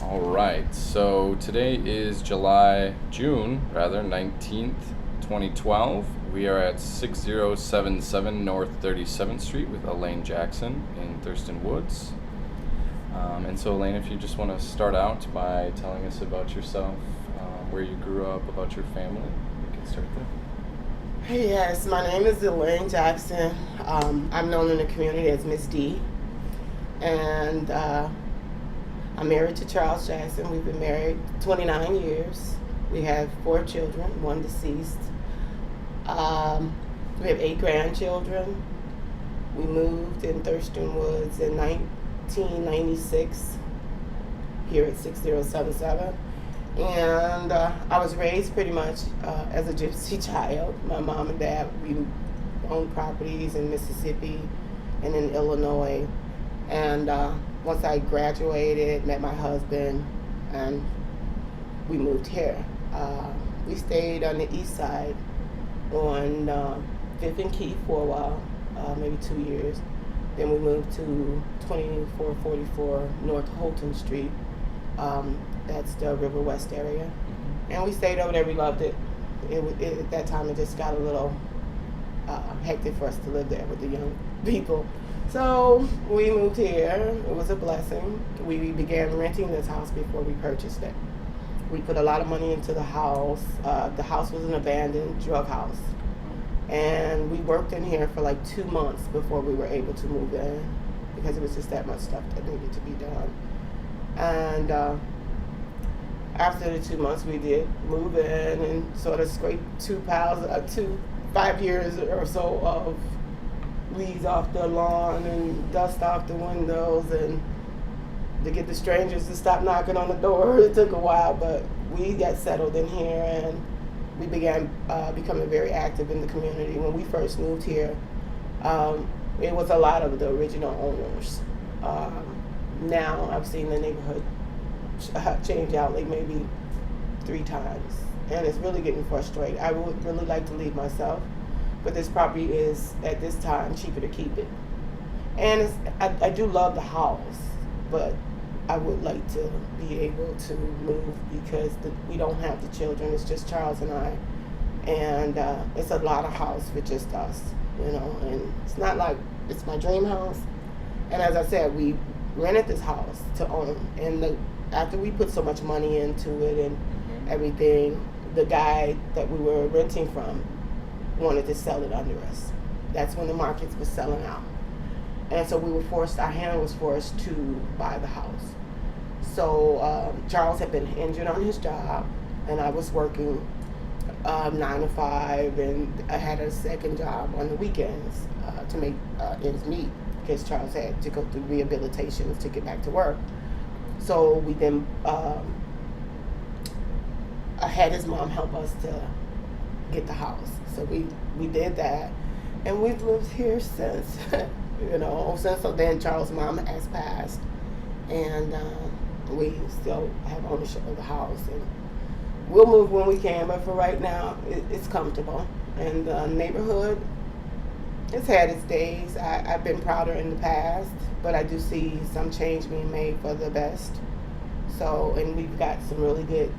All right, so today is June 19th, 2012. We are at 6077 North 37th Street with Elaine Jackson in Thurston Woods. And so, Elaine, if you just want to start out by telling us about yourself, where you grew up, about your family, we can start there. Yes, my name is Elaine Jackson. I'm known in the community as Miss D. And I'm married to Charles Jackson. We've been married 29 years. We have 4 children, 1 deceased. We have 8 grandchildren. We moved in Thurston Woods in 1996 here at 6077. And I was raised pretty much as a gypsy child. My mom and dad, we owned properties in Mississippi and in Illinois. And once I graduated, met my husband, and we moved here. We stayed on the east side on 5th and Keith for a while, maybe 2 years. Then we moved to 2444 North Holton Street. That's the River West area. And we stayed over there. We loved it. At that time, it just got a little hectic for us to live there with the young people. So we moved here. It was a blessing. We began renting this house before we purchased it. We put a lot of money into the house. The house was an abandoned drug house. And we worked in here for like 2 months before we were able to move in because it was just that much stuff that needed to be done. And after the 2 months, we did move in and sort of scrape 5 years or so of weeds off the lawn and dust off the windows, and to get the strangers to stop knocking on the door. It took a while, but we got settled in here and we began becoming very active in the community. When we first moved here, it was a lot of the original owners. Now I've seen the neighborhood change out like maybe 3 times, and it's really getting frustrating. I would really like to leave myself, but this property is at this time cheaper to keep it. And I do love the house, but I would like to be able to move because we don't have the children. It's just Charles and I, and it's a lot of house for just us, and it's not like it's my dream house. And as I said, we rented this house to own, and after we put so much money into it and everything, the guy that we were renting from wanted to sell it under us. That's when the markets was selling out. And so our hand was forced to buy the house. So Charles had been injured on his job, and I was working 9 to 5, and I had a second job on the weekends to make ends meet because Charles had to go through rehabilitation to get back to work. So we then I had his mom help us to get the house. So we did that, and we've lived here since. So then Charles' mom has passed, and we still have ownership of the house, and we'll move when we can, but for right now it's comfortable. And the neighborhood, it's had its days. I've been prouder in the past, but I do see some change being made for the best. So, and we've got some really good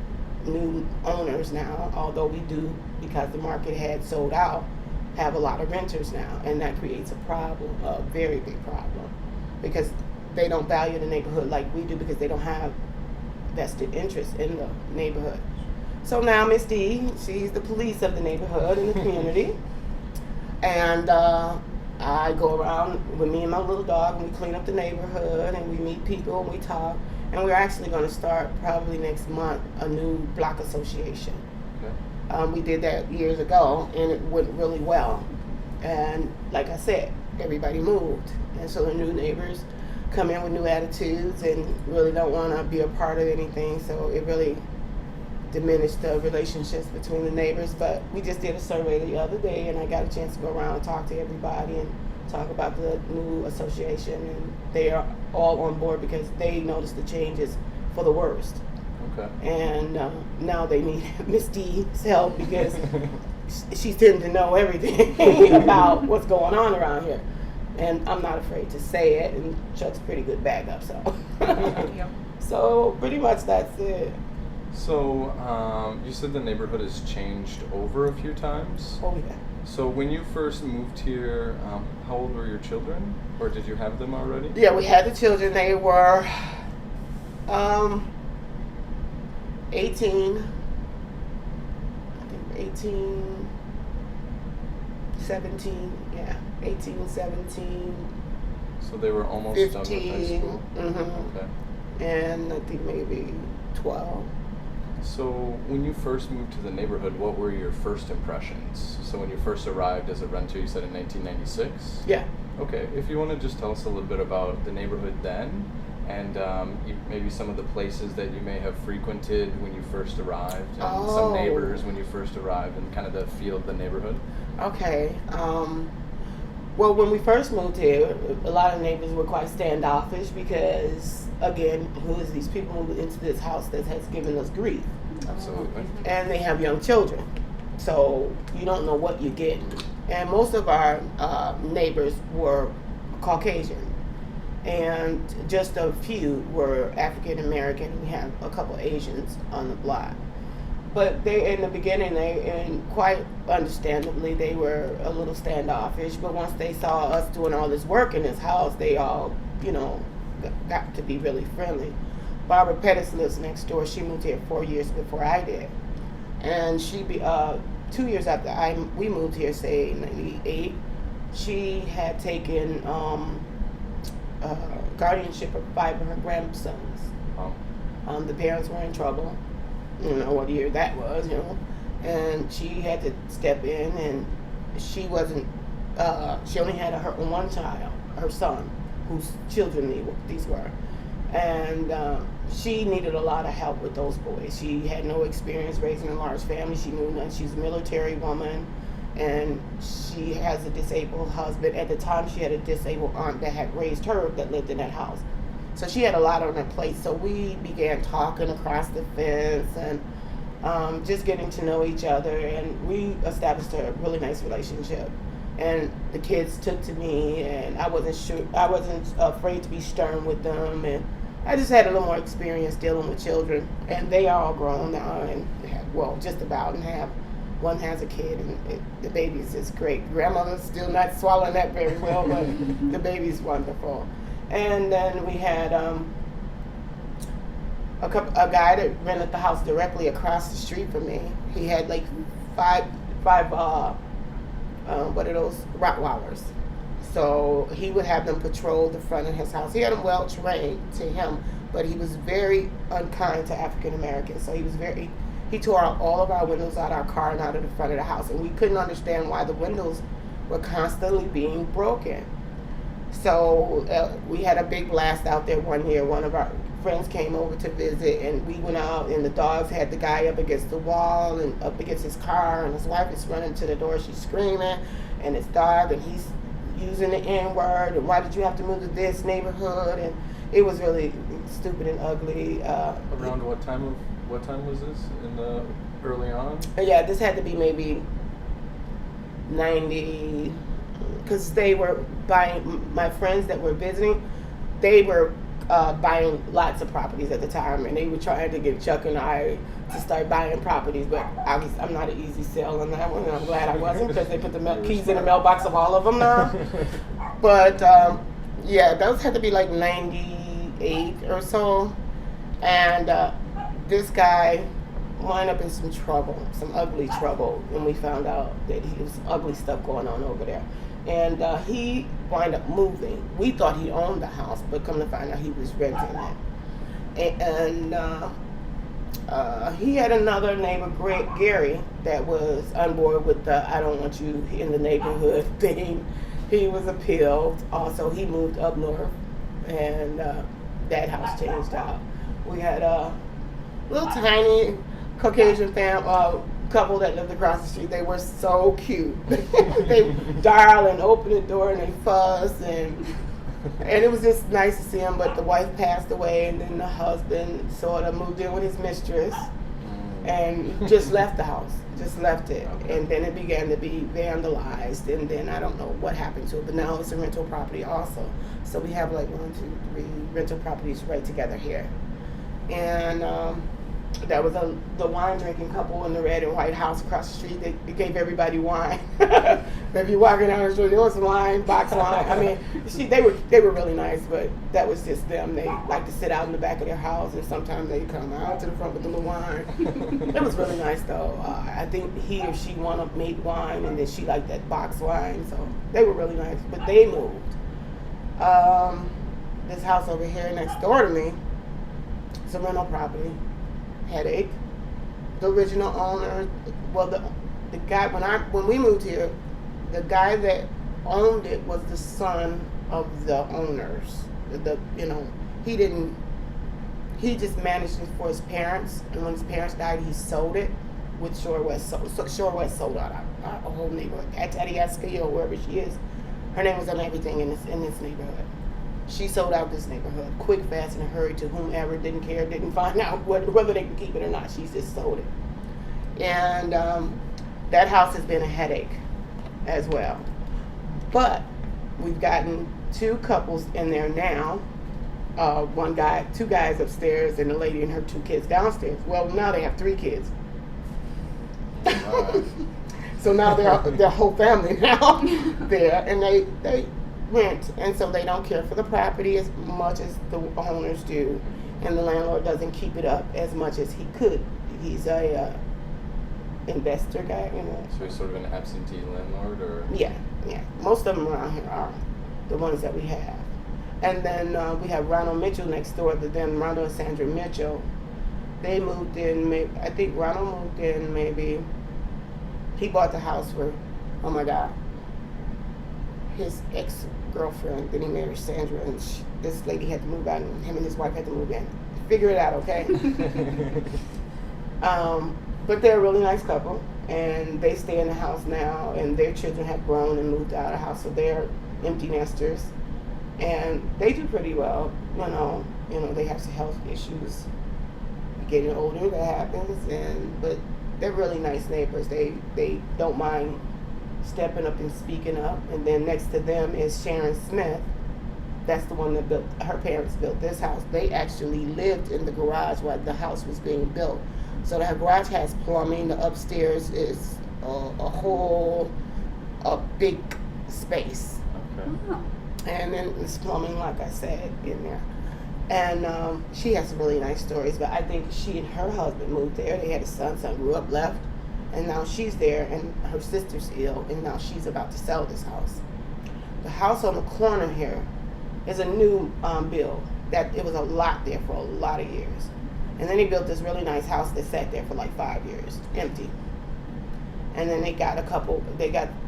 new owners now, although we do, because the market had sold out, have a lot of renters now, and that creates a problem, a very big problem, because they don't value the neighborhood like we do because they don't have vested interest in the neighborhood. So now Miss D, she's the police of the neighborhood and the community, and I go around with me and my little dog, and we clean up the neighborhood, and we meet people, and we talk, and we're actually going to start probably next month a new block association. Okay. We did that years ago, and it went really well. And like I said, everybody moved, and so the new neighbors come in with new attitudes and really don't want to be a part of anything, so it really diminished the relationships between the neighbors. But we just did a survey the other day, and I got a chance to go around and talk to everybody and talk about the new association, and they are all on board because they noticed the changes for the worst. Okay. And now they need Miss D's help because she tends to know everything about what's going on around here. And I'm not afraid to say it, and Chuck's pretty good backup, so. Yep. So pretty much that's it. So, you said the neighborhood has changed over a few times. Oh yeah. So when you first moved here, how old were your children? Or did you have them already? Yeah, we had the children. They were 18, I think 18, 17, yeah, 18, 17, So they were almost done with high 15, school? Okay. and I think maybe 12. So when you first moved to the neighborhood, what were your first impressions? So when you first arrived as a renter, you said in 1996? Yeah. Okay, if you want to just tell us a little bit about the neighborhood then, and maybe some of the places that you may have frequented when you first arrived, and some neighbors when you first arrived, and kind of the feel of the neighborhood. Okay. Well, when we first moved here, a lot of neighbors were quite standoffish because, again, who is these people moving into this house that has given us grief? Absolutely. And they have young children, so you don't know what you're getting. And most of our neighbors were Caucasian, and just a few were African American. We have a couple Asians on the block. But they, in the beginning, and quite understandably, they were a little standoffish. But once they saw us doing all this work in this house, they all, got to be really friendly. Barbara Pettis lives next door. She moved here 4 years before I did, and 2 years after we moved here, say '98, she had taken guardianship of 5 of her grandsons. Wow. The parents were in trouble. What year that was, and she had to step in, and she wasn't, she only had her one child, her son, whose children these were, and she needed a lot of help with those boys. She had no experience raising a large family. She knew none. She's a military woman, and she has a disabled husband. At the time, she had a disabled aunt that had raised her that lived in that house. So she had a lot on her plate. So we began talking across the fence and just getting to know each other. And we established a really nice relationship. And the kids took to me, and I wasn't afraid to be stern with them. And I just had a little more experience dealing with children. And they are all grown now, and just about, and one has a kid, and the baby is just great. Grandmother's still not swallowing that very well, but the baby's wonderful. And then we had a guy that rented the house directly across the street from me. He had like five what are those, Rottweilers. So he would have them patrol the front of his house. He had them well trained to him, but he was very unkind to African Americans. So he tore out all of our windows out of our car and out of the front of the house, and we couldn't understand why the windows were constantly being broken. So we had a big blast out there one year. One of our friends came over to visit, and we went out, and the dogs had the guy up against the wall and up against his car, and his wife is running to the door. She's screaming, and it's dark, and he's using the N-word, and why did you have to move to this neighborhood? And it was really stupid and ugly. Around what time was this? In the early on? Yeah, this had to be maybe 90, because they were buying, my friends that were visiting, they were buying lots of properties at the time, and they were trying to get Chuck and I to start buying properties, but I'm not an easy sell on that one, and I'm glad I wasn't, because they put the keys in the mailbox of all of them now. But yeah, those had to be like 98 or so, and this guy wound up in some trouble, some ugly trouble, when we found out that there was some ugly stuff going on over there. And he wound up moving. We thought he owned the house, but come to find out he was renting it. And he had another neighbor, Gary, that was on board with the I don't want you in the neighborhood thing. He was appealed. Also, he moved up north, and that house changed out. We had a little tiny Caucasian couple that lived across the street. They were so cute. They dial and open the door and they fuss, and it was just nice to see them. But the wife passed away, and then the husband sort of moved in with his mistress, and just left the house, just left it. Okay. And then it began to be vandalized, and then I don't know what happened to it, but now it's a rental property also. So we have like 1, 2, 3 rental properties right together here. And that was the wine drinking couple in the red and white house across the street. They gave everybody wine. If you're walking down the street, there was wine, box wine. I mean, they were really nice, but that was just them. They like to sit out in the back of their house, and sometimes they come out to the front with a little wine. It was really nice though. I think he or she wanted made wine, and then she liked that box wine, so they were really nice. But they moved. This house over here next door to me, it's a rental property. Headache. The original owner, well, the guy when we moved here, the guy that owned it was the son of the owners. He just managed it for his parents, and when his parents died, he sold it. With Shore West, Shore West sold out our whole neighborhood. At Diea or wherever she is, her name was on everything in this neighborhood. She sold out this neighborhood quick, fast, in a hurry to whomever didn't care, didn't find out whether they could keep it or not. She just sold it. And that house has been a headache as well. But we've gotten 2 couples in there now. Two guys upstairs, and a lady and her 2 kids downstairs. Well, now they have 3 kids. So now their whole family now there, and they rent, and so they don't care for the property as much as the owners do, and the landlord doesn't keep it up as much as he could. He's a investor guy, So he's sort of an absentee landlord, or? Yeah. Most of them around here are the ones that we have. And then we have Ronald Mitchell next door, but then Ronald and Sandra Mitchell, they moved in, I think Ronald moved in maybe, he bought the house for, oh my God, his ex-girlfriend, then he married Sandra, and this lady had to move out, and him and his wife had to move in. Figure it out, okay? But they're a really nice couple, and they stay in the house now, and their children have grown and moved out of the house, so they're empty nesters, and they do pretty well. They have some health issues. Getting older, that happens, but they're really nice neighbors. They don't mind stepping up and speaking up. And then next to them is Sharon Smith. That's the one that her parents built this house. They actually lived in the garage while the house was being built. So the garage has plumbing. The upstairs is a big space. Okay. Wow. And then it's plumbing, like I said, in there. And she has some really nice stories, but I think she and her husband moved there. They had a son grew up, left, and now she's there, and her sister's ill, and now she's about to sell this house. The house on the corner here is a new build. That it was a lot there for a lot of years. And then they built this really nice house that sat there for like 5 years, empty. And then they got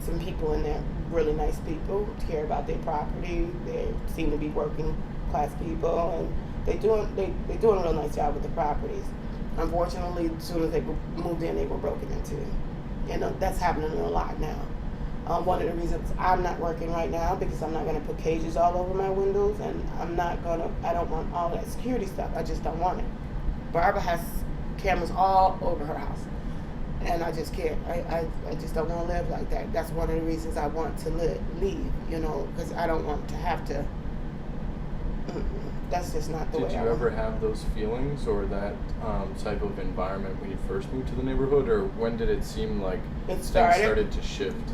some people in there, really nice people, care about their property. They seem to be working class people, and they're doing a real nice job with the properties. Unfortunately, as soon as they moved in, they were broken into. That's happening a lot now. One of the reasons I'm not working right now, because I'm not going to put cages all over my windows, and I don't want all that security stuff. I just don't want it. Barbara has cameras all over her house, and I just can't. I just don't want to live like that. That's one of the reasons I want to leave, because I don't want to have to. That's just not the way. Did you ever have those feelings or that type of environment when you first moved to the neighborhood, or when did it seem like things started to shift?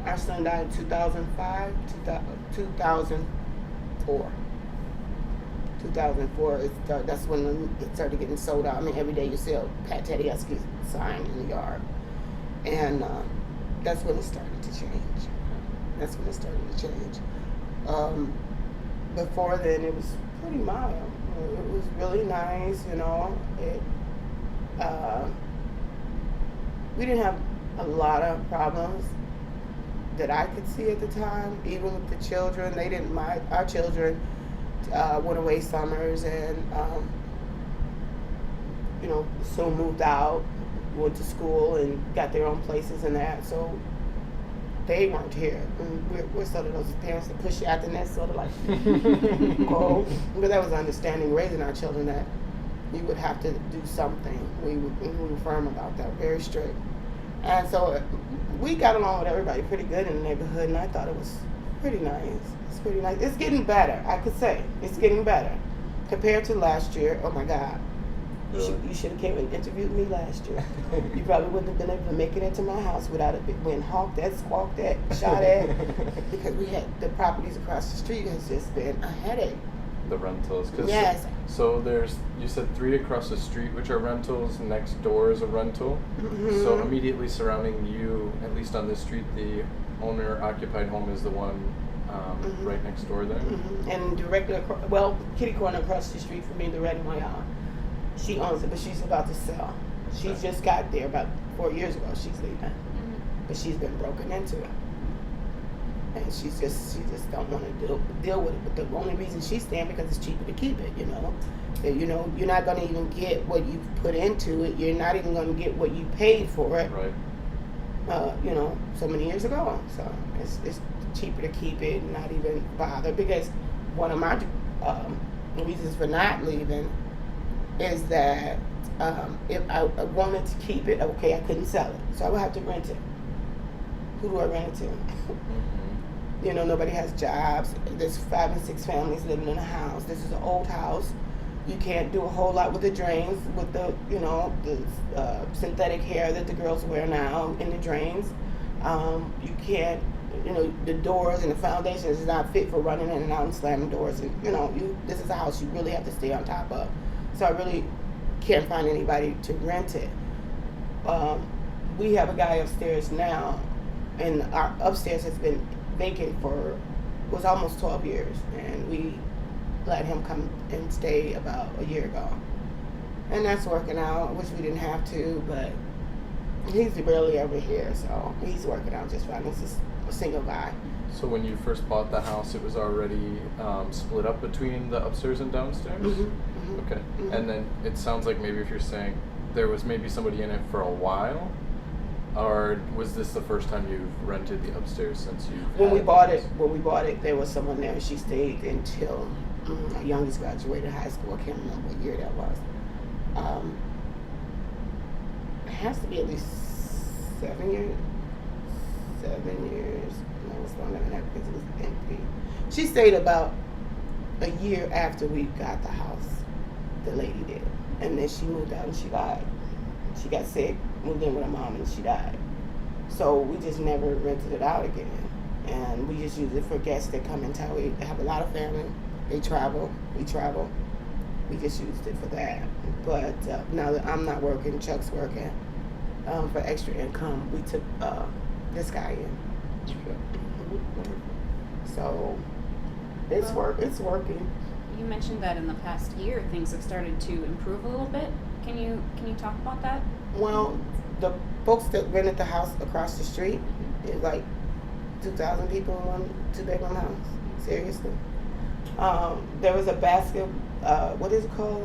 Our son died in 2005, 2004. 2004, that's when it started getting sold out. I mean, every day you see a Pat Tedeschi sign in the yard. And that's when it started to change. Before then, it was pretty mild. It was really nice, we didn't have a lot of problems that I could see at the time. Even with the children, they didn't mind. Our children went away summers and, soon moved out, went to school and got their own places and that. So they weren't here. We're sort of those parents that push you out the nest, sort of like, oh. But that was understanding raising our children that you would have to do something. We were firm about that, very strict. And so we got along with everybody pretty good in the neighborhood, and I thought it was pretty nice. It's pretty nice. It's getting better, I could say. It's getting better. Compared to last year, oh my God. You should have came and interviewed me last year. You probably wouldn't have been able to make it into my house without it being hawked at, squawked at, shot at. Because we had the properties across the street has just been a headache. The rentals. Yes. So there's, you said 3 across the street, which are rentals. Next door is a rental. Mm-hmm. So immediately surrounding you, at least on this street, the owner-occupied home is the one right next door there. Mm-hmm. And directly kitty corner across the street from me, the red and white house. She owns it, but she's about to sell. She just got there about 4 years ago. She's leaving, but she's been broken into it, and she just don't want to deal with it. But the only reason she's staying because it's cheaper to keep it. You're not going to even get what you put into it. You're not even going to get what you paid for it. Right. So many years ago. So it's cheaper to keep it and not even bother. Because one of my reasons for not leaving is that if I wanted to keep it, okay, I couldn't sell it, so I would have to rent it. Who do I rent it to? Mm-hmm. Nobody has jobs. There's 5 and 6 families living in a house. This is an old house. You can't do a whole lot with the drains, with the synthetic hair that the girls wear now in the drains. You can't, the doors and the foundations is not fit for running in and out and slamming doors. And this is a house you really have to stay on top of. So I really can't find anybody to rent it. We have a guy upstairs now, and our upstairs has been vacant was almost 12 years, and we let him come and stay about a year ago. And that's working out, which we didn't have to, but he's barely ever here, so he's working out just fine. He's just a single guy. So when you first bought the house, it was already split up between the upstairs and downstairs? Mm-hmm, mm-hmm, okay. Mm-hmm. And then it sounds like maybe if you're saying there was maybe somebody in it for a while, or was this the first time you've rented the upstairs since you? When we bought it, there was someone there, and she stayed until our youngest graduated high school. I can't remember what year that was. It has to be at least 7 years. 7 years. No, it was longer than that because it was empty. She stayed about a year after we got the house. The lady did, and then she moved out and she died. She got sick, moved in with her mom, and she died. So we just never rented it out again, and we just use it for guests that come in town. We have a lot of family. They travel. We travel. We just used it for that. But now that I'm not working, Chuck's working for extra income. We took this guy in. So it's working. You mentioned that in the past year things have started to improve a little bit. Can you talk about that? Well, the folks that rented the house across the street, it's like 2,000 people in one 2-bedroom house. Seriously. There was a what is it called?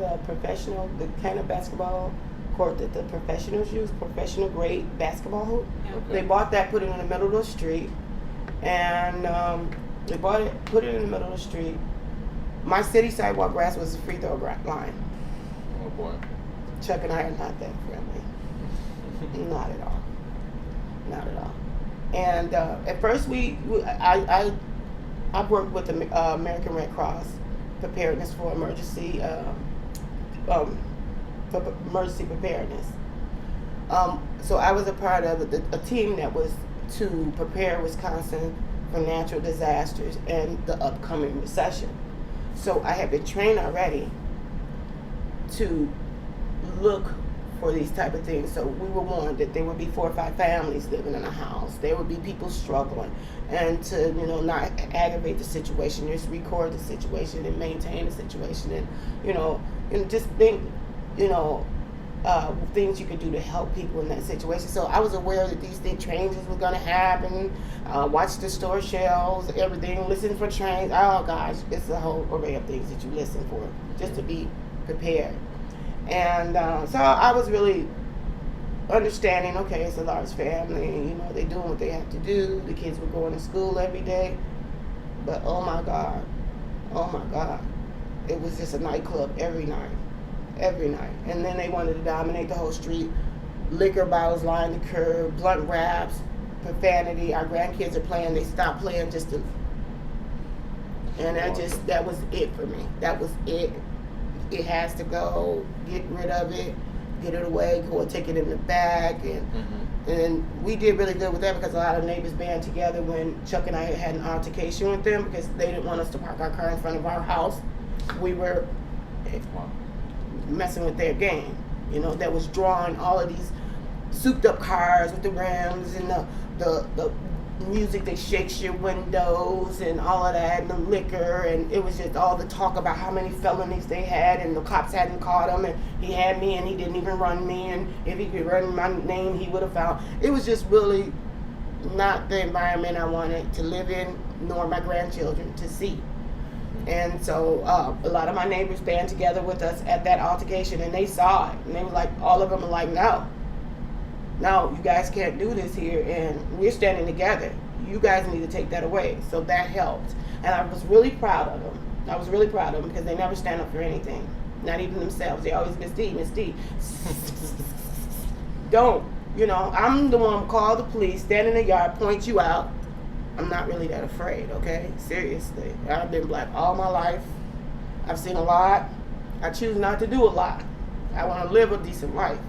The kind of basketball court that the professionals use, professional grade basketball hoop. Yeah. Okay. They bought that, put it in the middle of the street, and they bought it, put it in the middle of the street. My city sidewalk grass was a free throw line. Oh boy. Chuck and I are not that friendly. Not at all. Not at all. And at first I've worked with the American Red Cross preparedness for emergency preparedness. So I was a part of a team that was to prepare Wisconsin for natural disasters and the upcoming recession. So I had been trained already to look for these type of things. So we were warned that there would be 4 or 5 families living in a house. There would be people struggling, and to not aggravate the situation, just record the situation and maintain the situation, and just think things you could do to help people in that situation. So I was aware that these big changes were going to happen. Watch the store shelves, everything. Listen for trains. Oh gosh, it's a whole array of things that you listen for just to be prepared. And so I was really understanding, okay, it's a large family, you know, they doing what they have to do. The kids were going to school every day. But oh my God, it was just a nightclub every night. And then they wanted to dominate the whole street. Liquor bottles lined the curb, blunt wraps, profanity. Our grandkids are playing, they stopped playing just to, and that was it for me. That was it. It has to go. Get rid of it. Get it away. Go and take it in the bag. And we did really good with that because a lot of neighbors band together when Chuck and I had an altercation with them because they didn't want us to park our car in front of our house. We were messing with their game. You know, that was drawing all of these souped up cars with the rims and the music that shakes your windows and all of that, and the liquor, and it was just all the talk about how many felonies they had and the cops hadn't caught him, and he had me and he didn't even run me, and if he could run my name he would have found. It was just really not the environment I wanted to live in, nor my grandchildren to see. And so a lot of my neighbors band together with us at that altercation, and they saw it, and they were like, all of them were like, no, you guys can't do this here, and we're standing together. You guys need to take that away. So that helped. And I was really proud of them. Because they never stand up for anything. Not even themselves. They always, Miss D. Don't. You know, I'm the one who call the police, stand in the yard, point you out. I'm not really that afraid, okay? Seriously. I've been black all my life. I've seen a lot. I choose not to do a lot. I want to live a decent life.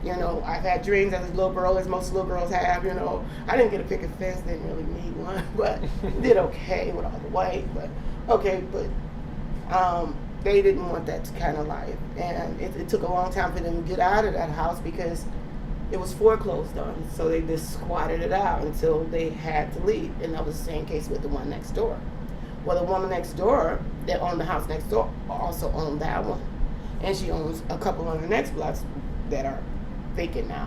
You know, I've had dreams as a little girl, as most little girls have, you know. I didn't get a picket fence, didn't really need one, but did okay with all the white, but they didn't want that kind of life. And it took a long time for them to get out of that house because it was foreclosed on. So they just squatted it out until they had to leave. And that was the same case with the one next door. Well, the woman next door that owned the house next door also owned that one. And she owns a couple on the next blocks that are vacant now.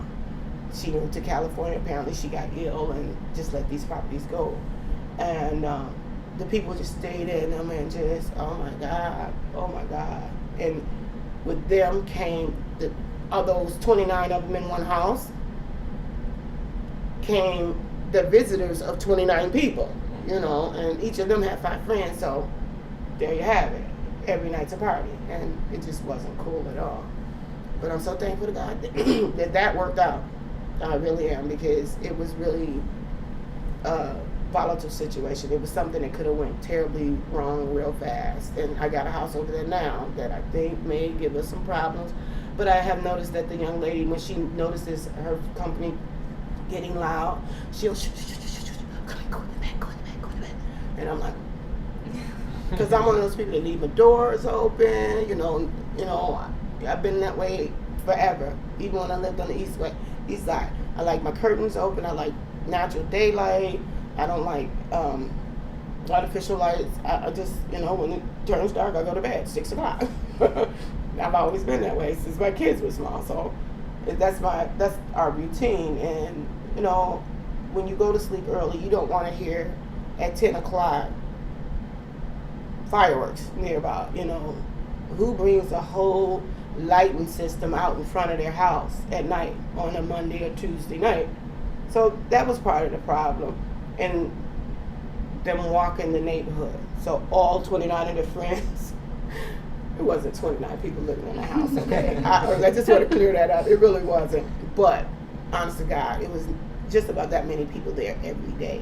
She moved to California. Apparently she got ill and just let these properties go. And the people just stayed in them and just, oh my God. And with them came, of those 29 of them in one house, came the visitors of 29 people, you know, and each of them had 5 friends, so there you have it. Every night's a party, and it just wasn't cool at all. But I'm so thankful to God that worked out. I really am, because it was really a volatile situation. It was something that could have went terribly wrong real fast. And I got a house over there now that I think may give us some problems. But I have noticed that the young lady, when she notices her company getting loud, she'll go in the back. And I'm like, because I'm one of those people that leave my doors open, you know, I've been that way forever, even when I lived on the east side. I like my curtains open. I like natural daylight. I don't like artificial lights. I just, when it turns dark, I go to bed 6 o'clock. I've always been that way since my kids were small. So that's our routine. And when you go to sleep early, you don't want to hear at 10 o'clock fireworks nearby. Who brings a whole lighting system out in front of their house at night on a Monday or Tuesday night? So that was part of the problem, and them walking the neighborhood. So all 29 of their friends, it wasn't 29 people living in the house, okay? I just want to clear that up. It really wasn't. But honest to God, it was just about that many people there every day.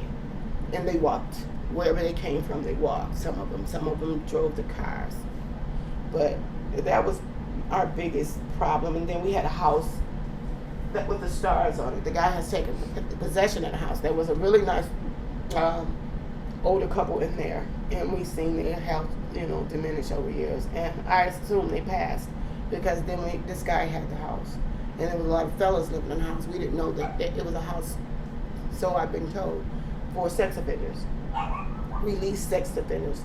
And they walked. Wherever they came from, they walked. Some of them drove the cars. But that was our biggest problem. And then we had a house with the stars on it. The guy has taken possession of the house. There was a really nice older couple in there, and we've seen their health, diminish over years. And I assume they passed because then this guy had the house, and there was a lot of fellas living in the house. We didn't know that it was a house, so I've been told, for sex offenders. Released sex offenders.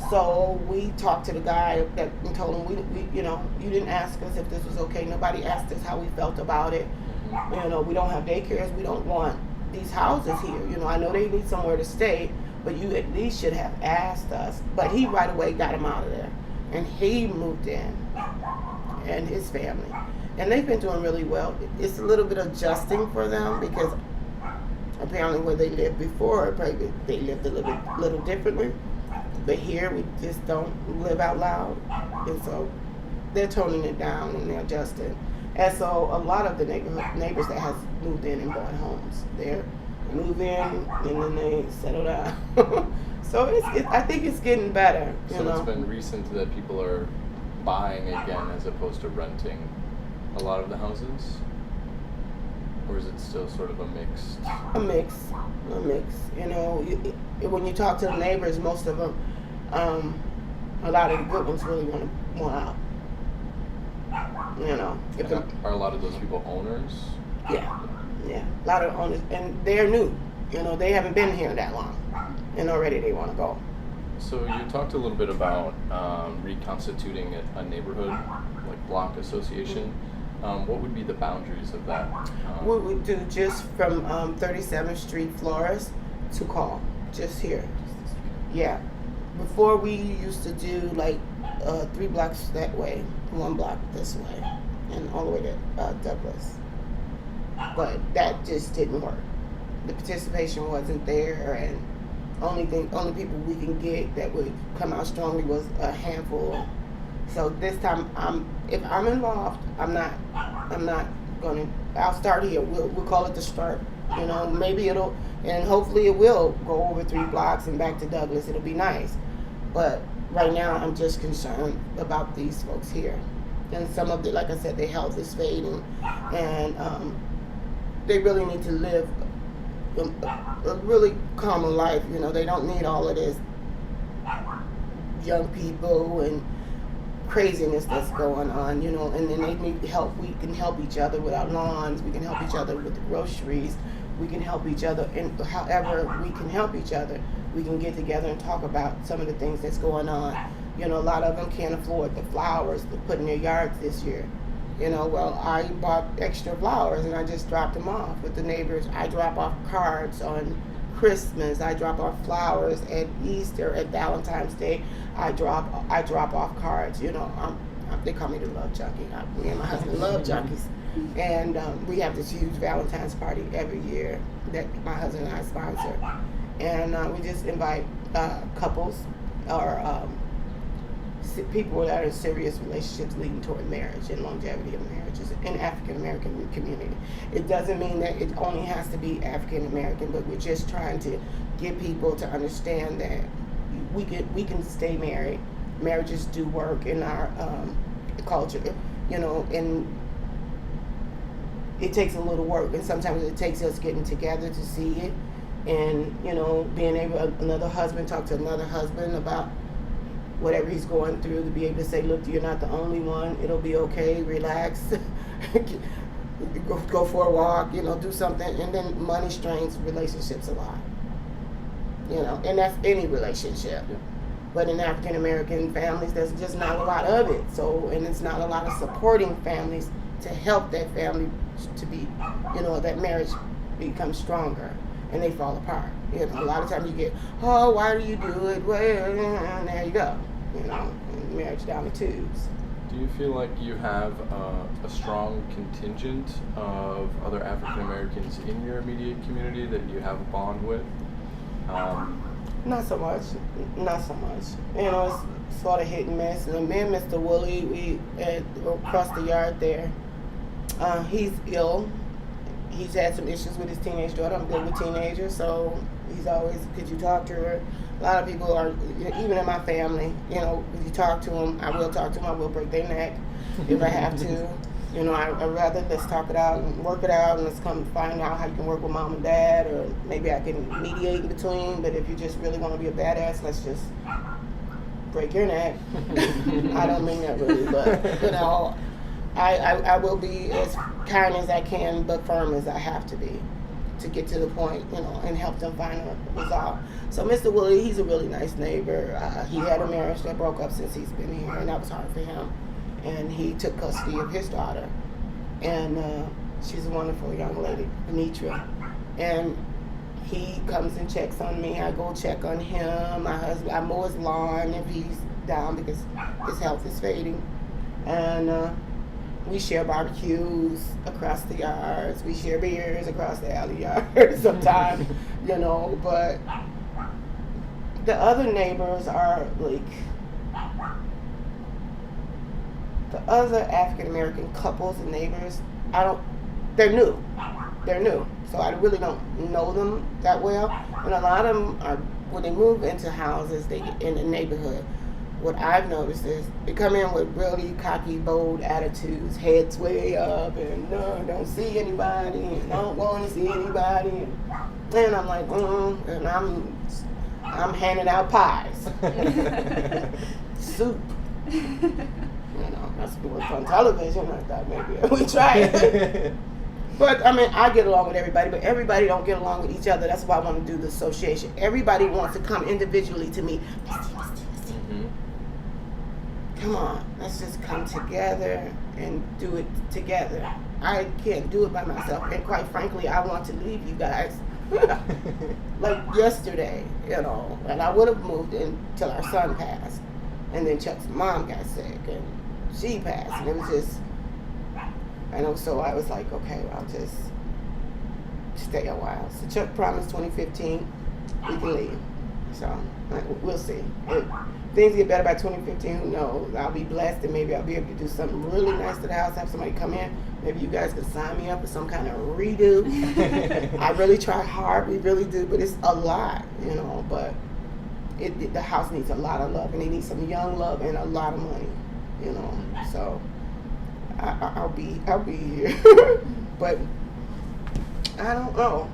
So we talked to the guy and told him we you didn't ask us if this was okay. Nobody asked us how we felt about it. We don't have daycares. We don't want these houses here. I know they need somewhere to stay, but you at least should have asked us. But he right away got him out of there, and he moved in, and his family. and they've been doing really well. It's a little bit adjusting for them because apparently where they lived before, probably they lived a little differently. But here we just don't live out loud, and so they're toning it down and they're adjusting. And so a lot of the neighbors that has moved in and bought homes, they're move in and then they settle down. So I think it's getting better. So it's been recent that people are buying again as opposed to renting a lot of the houses? Or is it still sort of a mixed? A mix. When you talk to the neighbors, most of them, a lot of the good ones really want out. Are a lot of those people owners? Yeah, a lot of owners, and they're new. They haven't been here that long, and already they want to go. So you talked a little bit about reconstituting a neighborhood, like block association. What would be the boundaries of that? We would do just from 37th Street, Flores, to Call, just here. Yeah. Before we used to do like 3 blocks that way, 1 block this way, and all the way to Douglas. But that just didn't work. The participation wasn't there, and only people we can get that would come out strongly was a handful. So this time, if I'm involved, I'm not gonna. I'll start here. We'll call it the start. Maybe and hopefully it will go over 3 blocks and back to Douglas. It'll be nice. But right now, I'm just concerned about these folks here, and some of the, like I said, their health is fading, and they really need to live a really common life. They don't need all of this young people and craziness that's going on, and then they need help. We can help each other with our lawns. We can help each other with the groceries. We can help each other, and however we can help each other, we can get together and talk about some of the things that's going on. A lot of them can't afford the flowers to put in their yards this year. Well, I bought extra flowers and I just dropped them off with the neighbors. I drop off cards on Christmas. I drop off flowers at Easter, at Valentine's Day. I drop off cards. They call me the love junkie. Me and my husband love junkies, and we have this huge Valentine's party every year that my husband and I sponsor, and we just invite couples or people that are in serious relationships leading toward marriage and longevity of marriages in African American community. It doesn't mean that it only has to be African American, but we're just trying to get people to understand that we can stay married. Marriages do work in our culture, and it takes a little work, and sometimes it takes us getting together to see it, and being able another husband talk to another husband about whatever he's going through, to be able to say, look, you're not the only one. It'll be okay. Relax. Go for a walk. Do something. And then money strains relationships a lot. And that's any relationship. Yeah. But in African American families, there's just not a lot of it. So, and it's not a lot of supporting families to help that family to be, that marriage becomes stronger, and they fall apart. A lot of times you get, oh, why do you do it? Well, and there you go. Marriage down the tubes. Do you feel like you have a strong contingent of other African Americans in your immediate community that you have a bond with? Not so much. It's sort of hit and miss. And me and Mr. Woolley, we across the yard there. He's ill. He's had some issues with his teenage daughter. I'm good with teenagers, so he's always, could you talk to her? A lot of people are, even in my family, if you talk to them, I will talk to them. I will break their neck if I have to. I'd rather let's talk it out and work it out, and let's come find out how you can work with mom and dad, or maybe I can mediate in between. But if you just really want to be a badass, let's just break your neck. I don't mean that really, but I will be as kind as I can, but firm as I have to be, to get to the point, and help them find a resolve. So Mr. Woolley, he's a really nice neighbor. He had a marriage that broke up since he's been here, and that was hard for him. And he took custody of his daughter, and she's a wonderful young lady, Anitra. And he comes and checks on me. I go check on him. My husband, I mow his lawn if he's down because his health is fading. And We share barbecues across the yards. We share beers across the alley yards sometimes, you know. But the other neighbors are like the other African American couples and neighbors. They're new. They're new, so I really don't know them that well. And a lot of them are when they move into houses, they get in the neighborhood. What I've noticed is they come in with really cocky, bold attitudes, heads way up, and no, don't see anybody, and don't want to see anybody, and I'm like, and I'm handing out pies, soup. You know, that's what's on television. I thought maybe we try it. But I mean, I get along with everybody, but everybody don't get along with each other. That's why I want to do the association. Everybody wants to come individually to me. Come on, let's just come together and do it together. I can't do it by myself, and quite frankly, I want to leave you guys. Like yesterday, you know, and I would have moved in till our son passed, and then Chuck's mom got sick, and she passed, and it was just, so I was like, okay, I'll just stay a while. So Chuck promised 2015 we can leave, so we'll see. If things get better by 2015, who knows? I'll be blessed, and maybe I'll be able to do something really nice to the house, have somebody come in. Maybe you guys could sign me up for some kind of redo. I really try hard, we really do, but it's a lot, you know, but the house needs a lot of love, and they need some young love and a lot of money, you know, so I'll be here. But I don't know.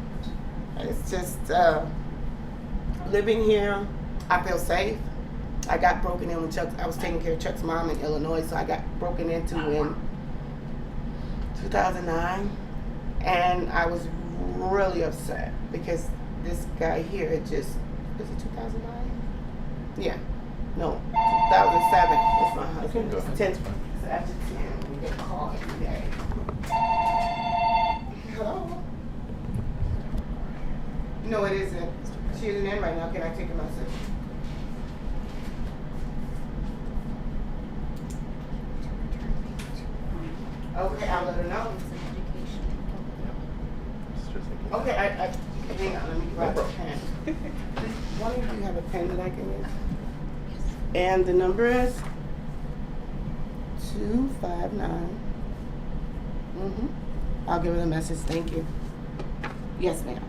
It's just living here, I feel safe. I got broken in with Chuck. I was taking care of Chuck's mom in Illinois, so I got broken into in 2009, and I was really upset because this guy here had just, was it 2009? Yeah, no, 2007. It's my husband. Go It's ahead. 10. So after 10, we get a call every day. Hello? No, it isn't. She isn't in right now. Can I take a message? Okay, I'll let her know. Okay, I hang on, let me grab a pen. One of you have a pen that I can use? And the number is 259. I'll give her the message, thank you. Yes, ma'am.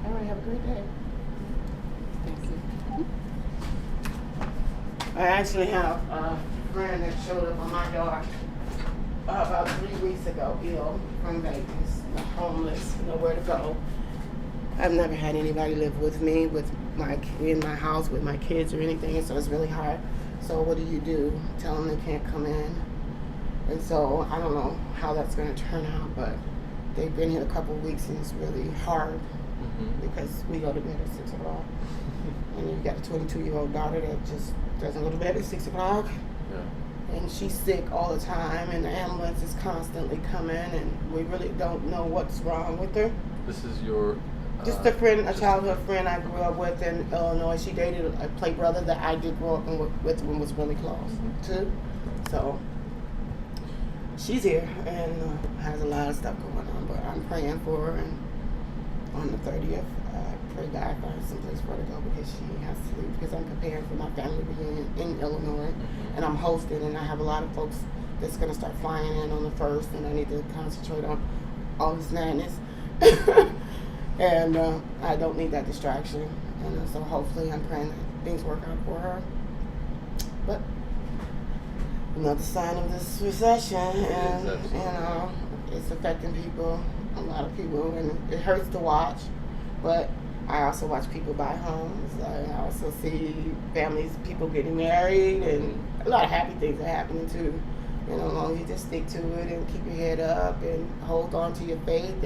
All right, have a great day. Thank you. I actually have a friend that showed up on my door about 3 weeks ago, ill from Vegas, homeless, nowhere to go. I've never had anybody live with me, in my house with my kids or anything, so it's really hard. So what do? Tell them they can't come in. And so I don't know how that's going to turn out, but they've been here a couple of weeks and it's really hard because we go to bed at 6 o'clock. And you've got a 22-year-old daughter that just doesn't go to bed at 6 o'clock. Yeah. And she's sick all the time, and the ambulance is constantly coming, and we really don't know what's wrong with her. This is your... Just a friend, a childhood friend I grew up with in Illinois. She dated a play brother that I did grow up with and was really close to. So she's here and has a lot of stuff going on, but I'm praying for her. And on the 30th, I pray God finds some place for her to go because she has to leave, because I'm preparing for my family reunion in Illinois, and I'm hosting, and I have a lot of folks that's going to start flying in on the 1st, and I need to concentrate on all this madness. And I don't need that distraction. And so hopefully I'm praying that things work out for her. But another sign of this recession, and you know, it's affecting people, a lot of people, and it hurts to watch. But I also watch people buy homes. I also see families, people getting married, and a lot of happy things are happening too. You know, as long as you just stick to it and keep your head up and hold on to your faith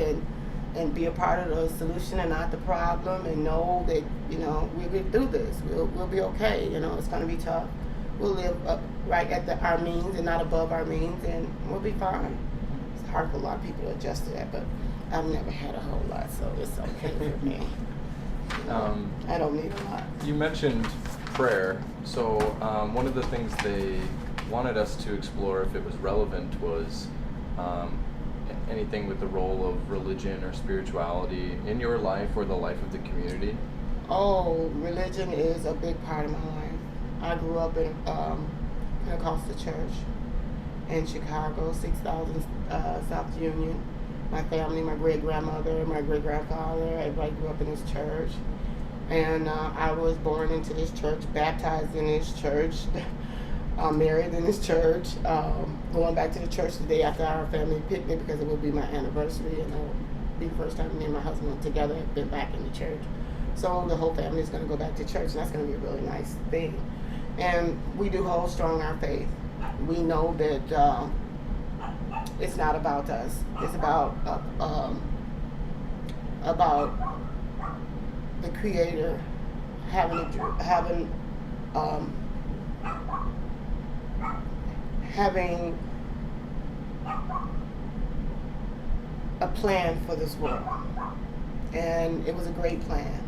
and be a part of the solution and not the problem, and know that, you know, we'll get through this. We'll be okay. You know, it's going to be tough. We'll live up right at our means and not above our means, and we'll be fine. It's hard for a lot of people to adjust to that, but I've never had a whole lot, so it's okay for me. I don't need a lot. You mentioned prayer. So one of the things they wanted us to explore, if it was relevant, was Anything with the role of religion or spirituality in your life or the life of the community? Oh, religion is a big part of my life. I grew up in Pentecostal church in Chicago, 6000 South Union. My family, my great-grandmother, my great-grandfather, everybody grew up in this church. And I was born into this church, baptized in this church, married in this church, going back to the church the day after our family picnic because it would be my anniversary and it would be the first time me and my husband together have been back in the church. So the whole family is going to go back to church, and that's going to be a really nice thing. And we do hold strong our faith. We know that it's not about us. It's about the Creator having a plan for this world, and it was a great plan.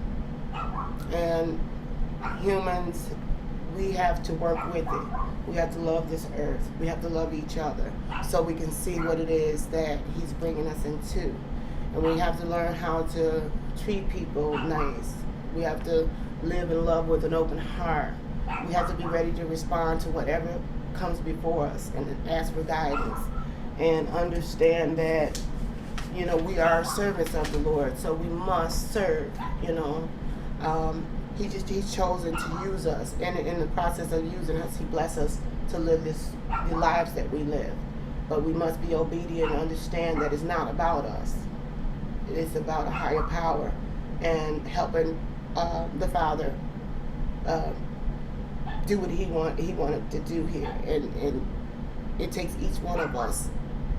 And humans, we have to work with it. We have to love this earth. We have to love each other so we can see what it is that He's bringing us into. And we have to learn how to treat people nice. We have to live in love with an open heart. We have to be ready to respond to whatever comes before us and ask for guidance and understand that, we are servants of the Lord, so we must serve, He's chosen to use us, and in the process of using us, He blesses us to live the lives that we live. But we must be obedient and understand that it's not about us. It's about a higher power and helping the Father do what He wanted to do here. And it takes each one of us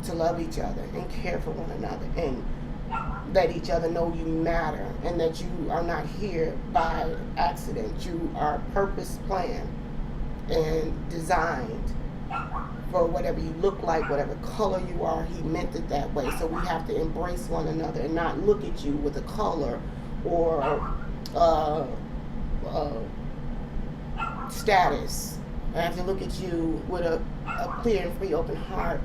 to love each other and care for one another and let each other know you matter and that you are not here by accident. You are purpose planned and designed for whatever you look like, whatever color you are. He meant it that way. So we have to embrace one another and not look at you with a color or status. I have to look at you with a clear and free open heart,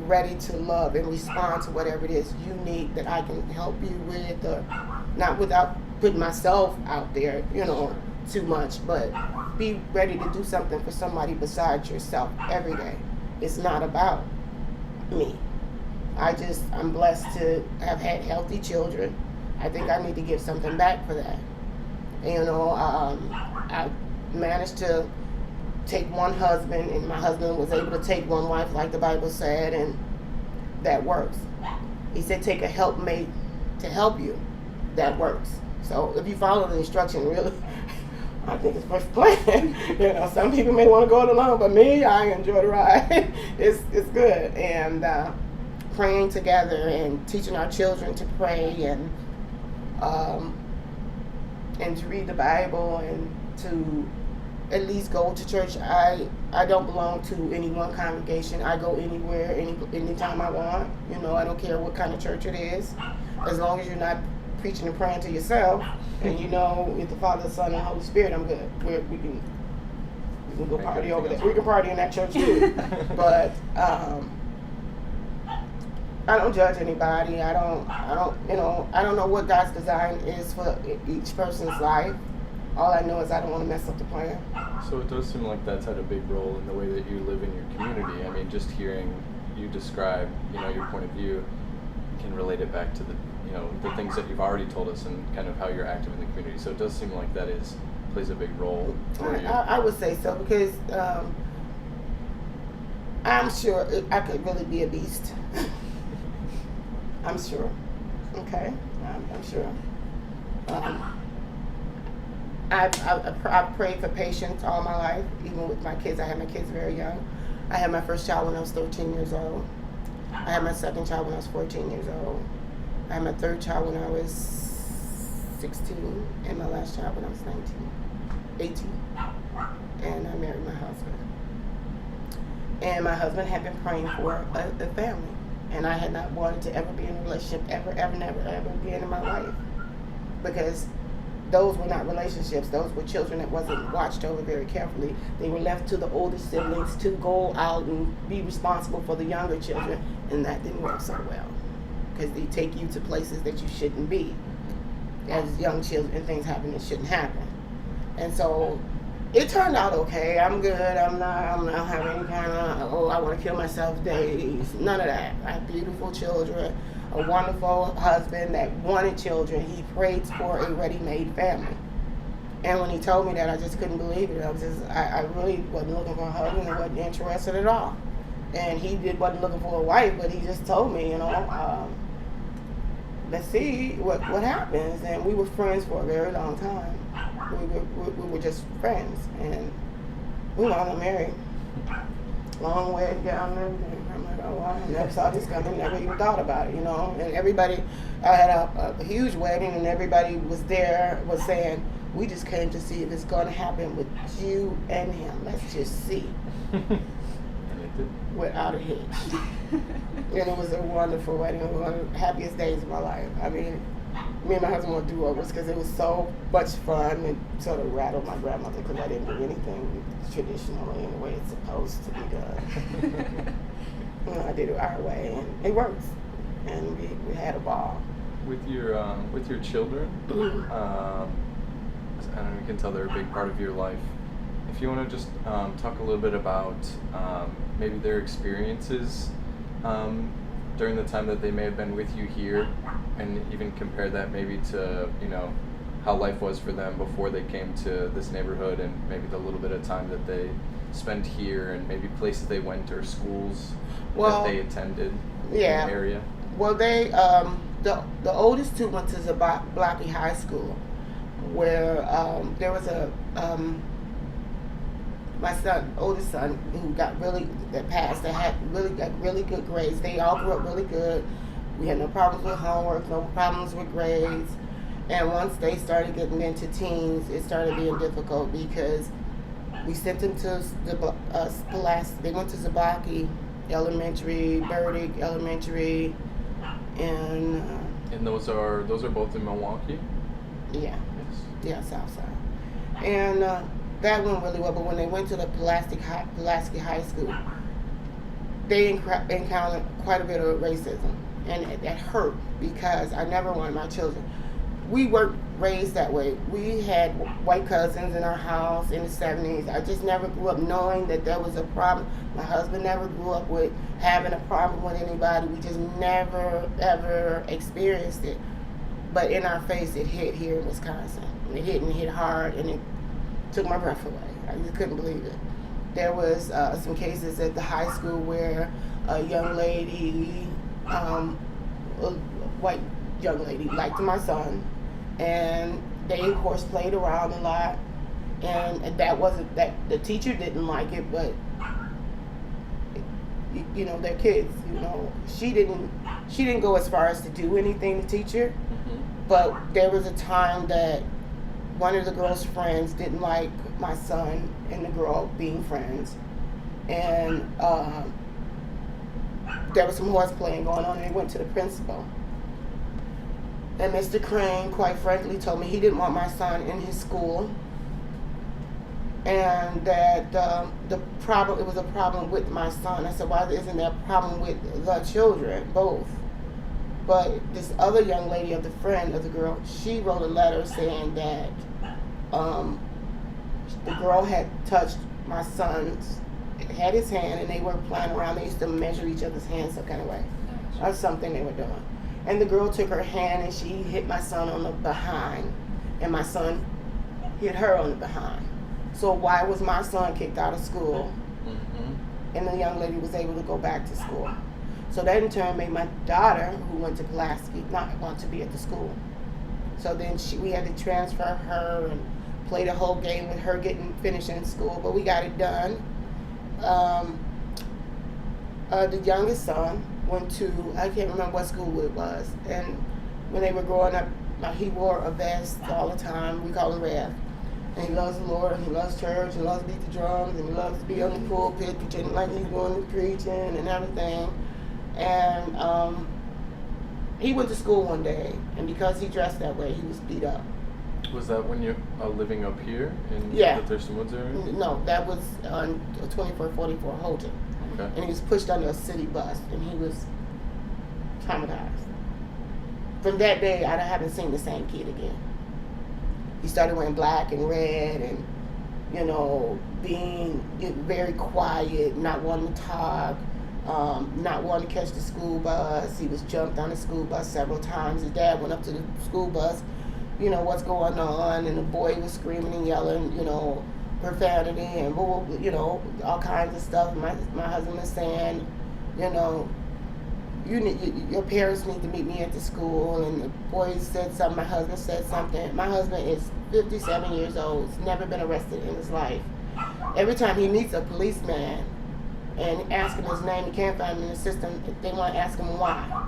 ready to love and respond to whatever it is you need that I can help you with, or not without putting myself out there, too much, but be ready to do something for somebody besides yourself every day. It's not about me. I'm blessed to have had healthy children. I think I need to give something back for that. I managed to take one husband, and my husband was able to take one wife, like the Bible said, and that works. He said, take a helpmate to help you. That works. So if you follow the instruction, really, I think it's first plan. Some people may want to go it alone, but me, I enjoy the ride. It's good. And praying together and teaching our children to pray and to read the Bible and to at least go to church. I don't belong to any one congregation. I go anywhere, anytime I want. I don't care what kind of church it is, as long as you're not preaching and praying to yourself, and with the Father, Son, and Holy Spirit, I'm good. We can go party over there. We can party in that church too. But I don't judge anybody. I don't know what God's design is for each person's life. All I know is I don't want to mess up the plan. So it does seem like that's had a big role in the way that you live in your community. I mean, just hearing you describe, your point of view, can relate it back to the things that you've already told us and kind of how you're active in the community. So it does seem like that plays a big role for you. I would say so, because I'm sure I could really be a beast. I'm sure. Okay, I'm sure. I've prayed for patience all my life, even with my kids. I had my kids very young. I had my first child when I was 13 years old. I had my second child when I was 14 years old. I had my third child when I was 16, and my last child when I was 18. And I married my husband. And my husband had been praying for a family. And I had not wanted to ever be in a relationship, ever, never, ever again in my life. Because those were not relationships. Those were children that wasn't watched over very carefully. They were left to the older siblings to go out and be responsible for the younger children, and that didn't work so well because they take you to places that you shouldn't be. As young children, and things happen that shouldn't happen. And so it turned out okay. I'm good. I'm not having any kind of, I want to kill myself days. None of that. I have beautiful children, a wonderful husband that wanted children. He prayed for a ready-made family. And when he told me that, I just couldn't believe it. I really wasn't looking for a husband and wasn't interested at all. And he wasn't looking for a wife, but he just told me, let's see what happens. And we were friends for a very long time. We were just friends, and we wound up married. Long way down and everything. I'm like, oh wow, I never saw this coming, never even thought about it, And everybody, I had a huge wedding, and everybody was there, was saying, we just came to see if it's going to happen with you and him. Let's just see. Without a hitch. And it was a wonderful wedding. It was one of the happiest days of my life. I mean, me and my husband were do-overs because it was so much fun. It sort of rattled my grandmother because I didn't do anything traditionally in the way it's supposed to be done. I did it our way, and it works. And we had a ball. With your children, I don't know, you can tell they're a big part of your life. If you want to just talk a little bit about maybe their experiences during the time that they may have been with you here, and even compare that maybe to how life was for them before they came to this neighborhood, and maybe the little bit of time that they spent here, and maybe places they went or schools that they attended in the area. Well, they the oldest two went to Zablocki High School, where there was a my oldest son, who got really good grades. They all grew up really good. We had no problems with homework, no problems with grades. And once they started getting into teens, it started being difficult because we sent them to they went to Zablocki Elementary, Burdick Elementary, and those are both in Milwaukee? Yeah. Yes. Yeah, South Side. And that went really well, but when they went to the Pulaski High School, they encountered quite a bit of racism, and that hurt because I never wanted my children. We weren't raised that way. We had white cousins in our house in the 70s. I just never grew up knowing that there was a problem. My husband never grew up with having a problem with anybody. We just never, ever experienced it. But in our face, it hit here in Wisconsin. It hit hard, and it took my breath away. I just couldn't believe it. There was some cases at the high school where a young lady, a white young lady, liked my son, and they of course played around a lot, and that the teacher didn't like it, but they're kids. She didn't go as far as to do anything to teacher, but there was a time that one of the girl's friends didn't like my son and the girl being friends, and there was some horseplaying going on, and they went to the principal. And Mr. Crane, quite frankly, told me he didn't want my son in his school, and that it was a problem with my son. I said, why isn't there a problem with the children, both? But this other young lady, the friend of the girl, she wrote a letter saying that the girl had touched my son's, had his hand, and they were playing around. They used to measure each other's hands some kind of way. That's something they were doing. And the girl took her hand and she hit my son on the behind, and my son hit her on the behind. So why was my son kicked out of school, and the young lady was able to go back to school? So that in turn made my daughter, who went to Pulaski, not want to be at the school. So then we had to transfer her and play the whole game with her finishing school, but we got it done. The youngest son went to, I can't remember what school it was, and when they were growing up, he wore a vest all the time. We call him Rev. And he loves the Lord, and he loves church, and loves to beat the drums, and he loves to be on the pulpit, pretending like he's doing the preaching and everything. And he went to school one day, and because he dressed that way, he was beat up. Was that when you living up here in Yeah. the Thurston Woods area? No, that was on 2444 Holton. Okay. And he was pushed under a city bus, and he was traumatized. From that day, I haven't seen the same kid again. He started wearing black and red, and being very quiet, not wanting to talk, not wanting to catch the school bus. He was jumped on the school bus several times. His dad went up to the school bus, what's going on, and the boy was screaming and yelling, profanity and all kinds of stuff. My husband was saying, your parents need to meet me at the school, and the boy said something, my husband said something. My husband is 57 years old, he's never been arrested in his life. Every time he meets a policeman and asks him his name, he can't find him in the system, they want to ask him why.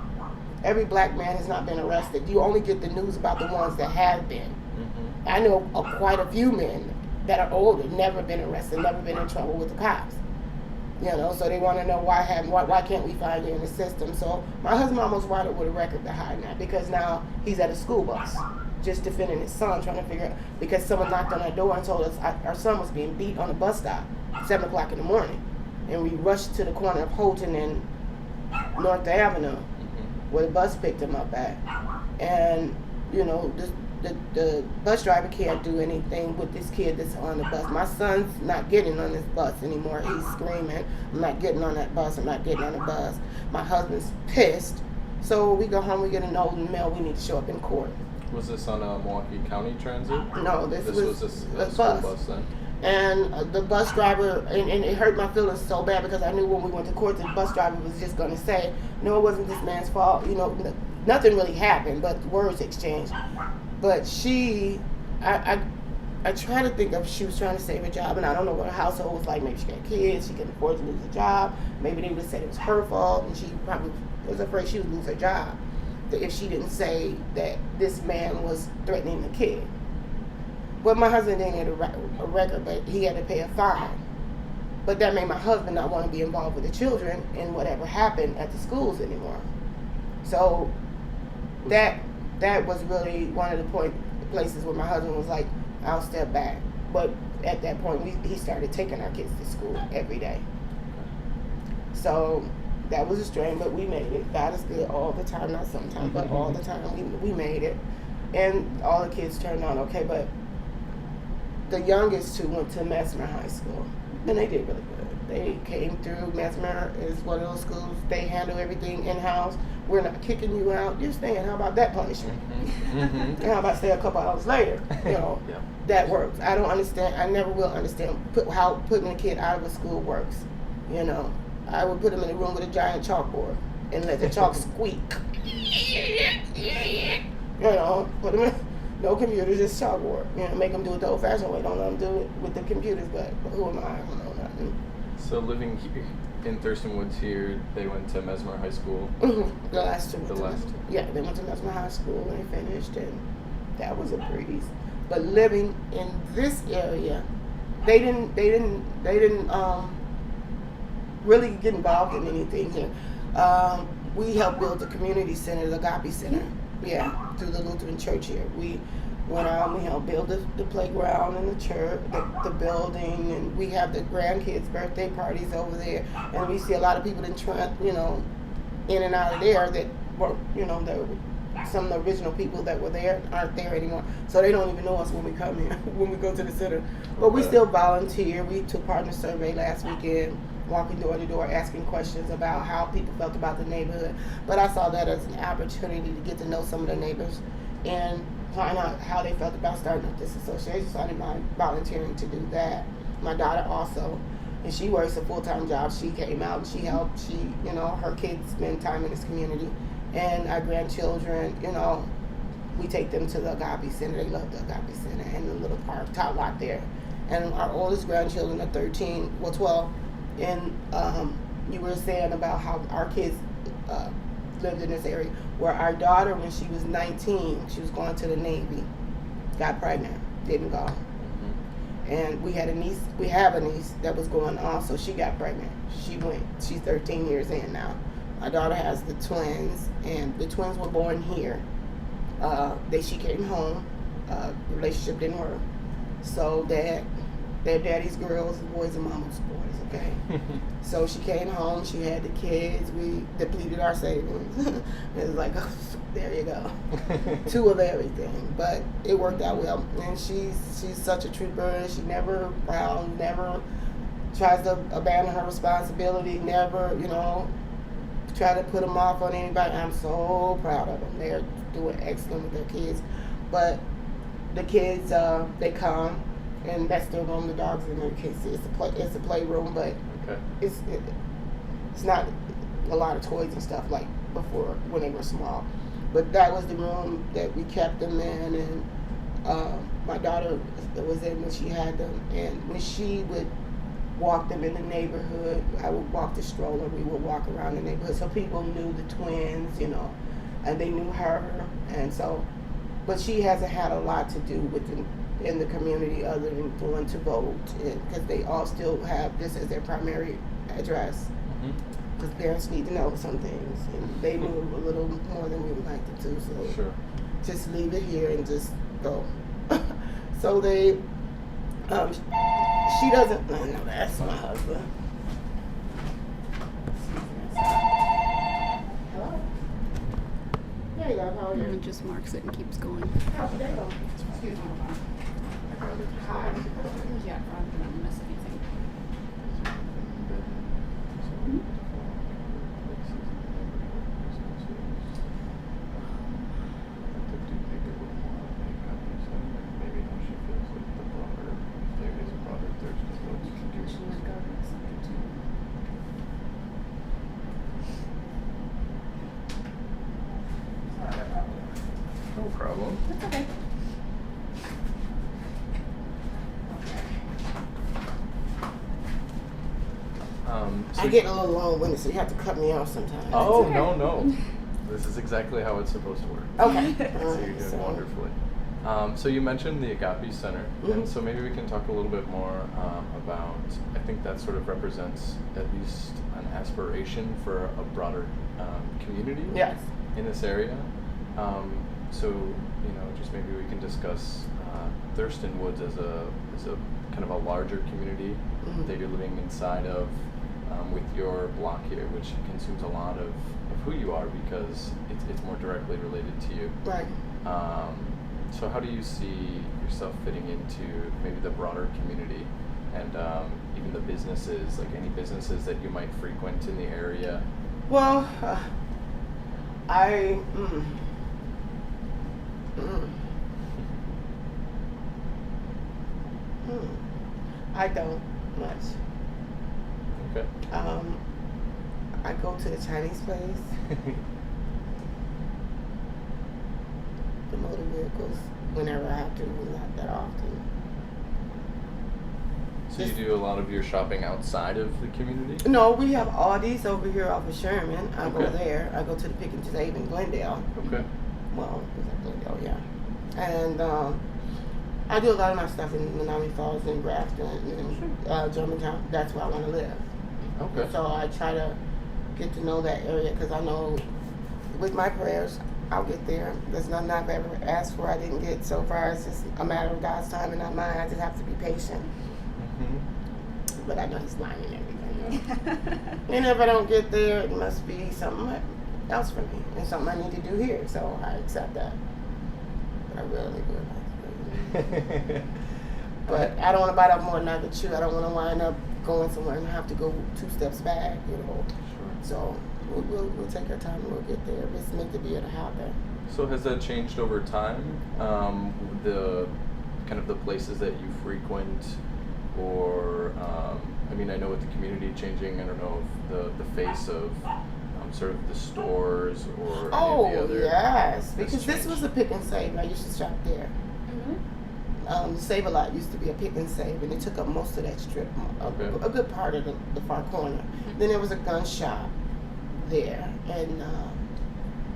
Every black man has not been arrested. You only get the news about the ones that have been. Mm-hmm. I know quite a few men that are older, never been arrested, never been in trouble with the cops. So they want to know why can't we find you in the system? So my husband almost wound up with a record behind that, because now he's at a school bus just defending his son, trying to figure out, because someone knocked on our door and told us our son was being beat on a bus stop at 7 o'clock in the morning. And we rushed to the corner of Holton and North Avenue where the bus picked him up at. And, the bus driver can't do anything with this kid that's on the bus. My son's not getting on this bus anymore. He's screaming, I'm not getting on that bus, I'm not getting on the bus. My husband's pissed. So we go home, we get a note in the mail, we need to show up in court. Was this on a Milwaukee County Transit? No, this was a school bus then? And the bus driver, and it hurt my feelings so bad, because I knew when we went to court, the bus driver was just going to say, no, it wasn't this man's fault. Nothing really happened, but words exchanged. But I try to think of, she was trying to save her job, and I don't know what her household was like. Maybe she got kids, she couldn't afford to lose her job. Maybe they would have said it was her fault, and she probably was afraid she would lose her job if she didn't say that this man was threatening the kid. Well, my husband didn't get a record, but he had to pay a fine. But that made my husband not want to be involved with the children in whatever happened at the schools anymore. So that was really one of the places where my husband was like, I'll step back. But at that point, he started taking our kids to school every day. So that was a strain, but we made it. God is good all the time, not sometimes, but all the time. We made it. And all the kids turned out okay, but the youngest two went to Mesmer High School, and they did really good. They came through. Mesmer is one of those schools, they handle everything in-house. We're not kicking you out, you're staying. How about that punishment? And how about stay a couple hours later? Yeah. That works. I don't understand, I never will understand how putting a kid out of a school works. I would put him in a room with a giant chalkboard and let the chalk squeak. Put him in, no computers, just chalkboard. Make them do it the old-fashioned way. Don't let them do it with the computers, but who am I? I don't know nothing. So living here in Thurston Woods here, they went to Mesmer High School? Mm-hmm. The last two. Yeah, they went to Mesmer High School and they finished, and that was a breeze. But living in this area, they didn't really get involved in anything here. We helped build the community center, the Agape Center, through the Lutheran Church here. We went out, we helped build the playground and the church, the building, and we have the grandkids' birthday parties over there. And we see a lot of people in and out of there that were, some of the original people that were there aren't there anymore. So they don't even know us when we come here, when we go to the center. But we still volunteer. We took part in a survey last weekend, walking door to door, asking questions about how people felt about the neighborhood. But I saw that as an opportunity to get to know some of the neighbors and find out how they felt about starting up this association. So I didn't mind volunteering to do that. My daughter also, and she works a full-time job. She came out and she helped. Her kids spend time in this community. And our grandchildren, we take them to the Agape Center. They love the Agape Center and the little park, top lot there. And our oldest grandchildren are 12. And you were saying about how our kids lived in this area, where our daughter, when she was 19, she was going to the Navy, got pregnant, didn't go. And we have a niece that was going on, so she got pregnant. She went, she's 13 years in now. My daughter has the twins, and the twins were born here. She came home, relationship didn't work. So they're daddy's girls, boys and mama's boys, okay? So she came home, she had the kids, we depleted our savings. It was like, oh, there you go. Two of everything. But it worked out well. And she's such a trooper. She never frowns, never tries to abandon her responsibility, never, try to put them off on anybody. I'm so proud of them. They're doing excellent with their kids. But the kids, they come, and that's their room. The dogs in their kids. It's a playroom, but Okay. it's not a lot of toys and stuff like before when they were small. But that was the room that we kept them in, and my daughter was in when she had them. And when she would walk them in the neighborhood, I would walk the stroller. We would walk around the neighborhood, so people knew the twins, and they knew her, and so. But she hasn't had a lot to do with in the community other than going to vote, because they all still have this as their primary address. Because parents need to know some things, and they move a little more than we would like them to. So Sure. just leave it here and just go. So they, she doesn't. I know that's my husband. Hello. There you go. How are And you? it just marks it and keeps going. How's your day going? Excuse me. Hi. Yeah, rather than miss anything. She would go to something too. No problem. That's okay. So I get a little long-winded, so you have to cut me off sometimes. Oh, okay. no. This is exactly how it's supposed to work. Okay. So you're doing wonderfully. So you mentioned the Agape Center, and so maybe we can talk a little bit more about, I think that sort of represents at least an aspiration for a broader community Yes. in this area. So, just maybe we can discuss Thurston Woods as a kind of a larger community that you're living inside of with your block here, which consumes a lot of who you are because it's more directly related to you. Right. So how do you see yourself fitting into maybe the broader community and even the businesses, like any businesses that you might frequent in the area? Well, I don't much. Okay. I go to the Chinese place, the motor vehicles, whenever I have to, not that often. So you do a lot of your shopping outside of the community? No, we have Aldi's over here off of Sherman. I go Okay. there. I go to the Pick and Save in Glendale. Okay. Well, is that Glendale? Yeah. And I do a lot of my stuff in Menominee Falls and Grafton and Germantown. That's where I want to live. Okay. So I try to get to know that area because I know with my prayers, I'll get there. There's nothing I've ever asked for I didn't get so far. It's just a matter of God's time and not mine. I just have to be patient. But I know He's lying and everything. And if I don't get there, it must be something else for me and something I need to do here. So I accept that. But I really would like to. But I don't want to bite off more than I can chew. I don't want to wind up going somewhere and have to go 2 steps back, Sure. So we'll take our time and we'll get there. It's meant to be able to happen. So has that changed over time? The kind of the places that you frequent, or I mean, I know with the community changing, I don't know if the face of sort of the stores or any of the other. Yes, has because this changed. was a Pick and Save. I used to shop there. Save a Lot used to be a Pick and Save, and it took up most of that strip, a good part of the far corner. Then there was a gun shop there, and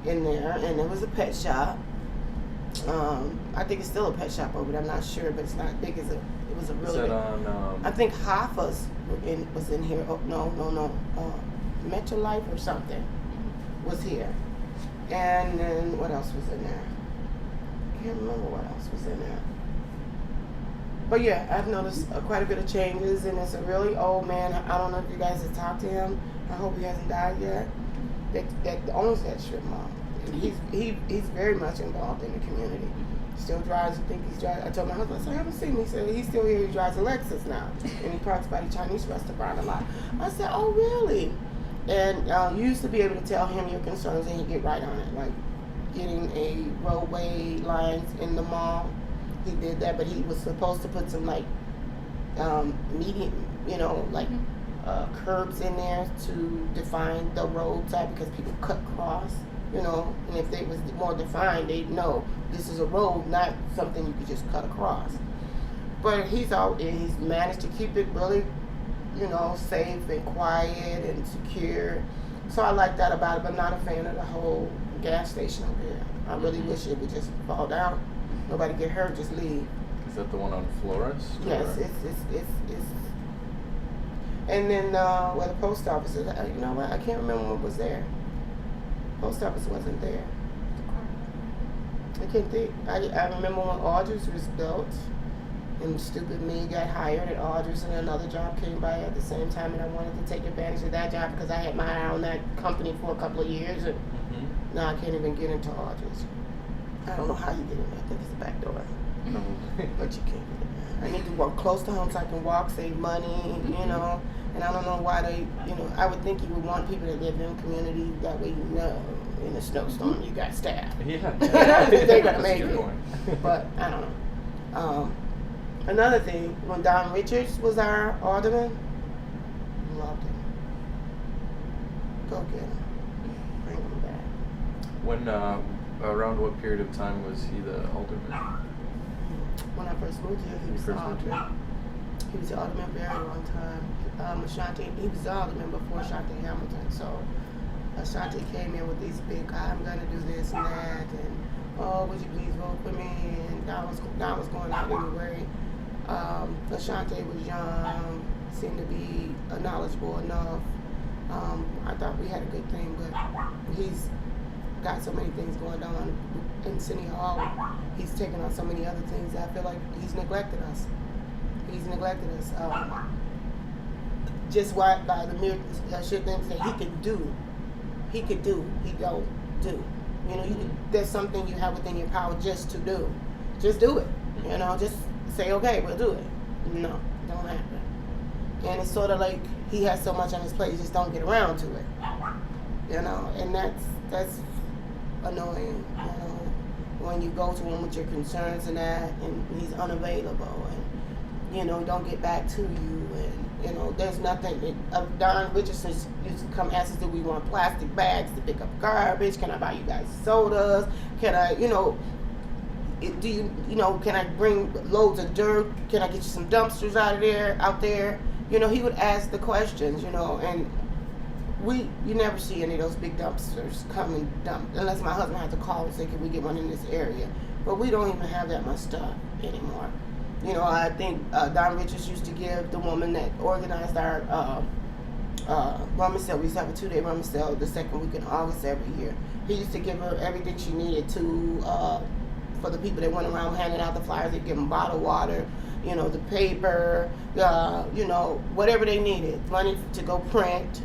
in there, and there was a pet shop. I think it's still a pet shop over there. I'm not sure, but it's not big as it was a Is really that big. on? I think Hoffa's was in here. Oh, no. Metro Life or something was here. And then what else was in there? can't remember what else was in there. But yeah, I've noticed quite a bit of changes, and it's a really old man. I don't know if you guys have talked to him. I hope he hasn't died yet. That owns that strip mall. He's very much involved in the community. Still drives. I think he's driving. I told my husband, I said, I haven't seen him. He said he's still here. He drives a Lexus now, and he parks by the Chinese restaurant a lot. I said, oh really? And you used to be able to tell him your concerns, and he'd get right on it, like getting a roadway lines in the mall. He did that, but he was supposed to put some like median, like curbs in there to define the roadside because people cut across, and if they was more defined, they'd know this is a road, not something you could just cut across. But he's managed to keep it really, safe and quiet and secure. So I like that about it, but not a fan of the whole gas station over there. I really wish it would just fall down. Nobody get hurt, just leave. Is that the one on Florist? Yes, it's. And then where the post office is, you know what? I can't remember what was there. Post office wasn't there. I can't think. I remember when Audrey's was built, and stupid me got hired at Audrey's, and another job came by at the same time, and I wanted to take advantage of that job because I had my eye on that company for a couple of years, and now I can't even get into Audrey's. I don't know how you get in there. I think it's the back door. But you can't get in there. I need to work close to home so I can walk, save money, And I don't know why I would think you would want people that live in the community. That way in a snowstorm you got staff. Yeah. They're going to make it. But I don't know. Another thing, when Don Richards was our alderman, loved him. Go get him. Bring him back. When, around what period of time was he the alderman? When I first moved here, he was the alderman. He was the alderman for a very long time. Ashanti, he was the alderman before Ashanti Hamilton. So Ashanti came in with these big, I'm going to do this and that, and would you please vote for me? And Don was going out anyway. Ashanti was young, seemed to be knowledgeable enough. I thought we had a good thing, but he's got so many things going on in City Hall. He's taken on so many other things that I feel like he's neglected us. Just by the mere shit things that he don't do. There's something you have within your power just to do. Just do it. Just say, okay, we'll do it. No, don't happen. And it's sort of like he has so much on his plate, he just don't get around to it. And that's annoying, when you go to him with your concerns and that, and he's unavailable, and, don't get back to you, and, there's nothing. Don Richardson used to come ask us, do we want plastic bags to pick up garbage? Can I buy you guys sodas? Can I, can I bring loads of dirt? Can I get you some dumpsters out there? He would ask the questions, and you never see any of those big dumpsters come and dump, unless my husband had to call and say, can we get one in this area? But we don't even have that much stuff anymore. I think Don Richards used to give the woman that organized our rummage sale. We used to have a 2-day rummage sale the second week in August every year. He used to give her everything she needed for the people that went around handing out the flyers. They'd give them bottled water, the paper, whatever they needed, money to go print,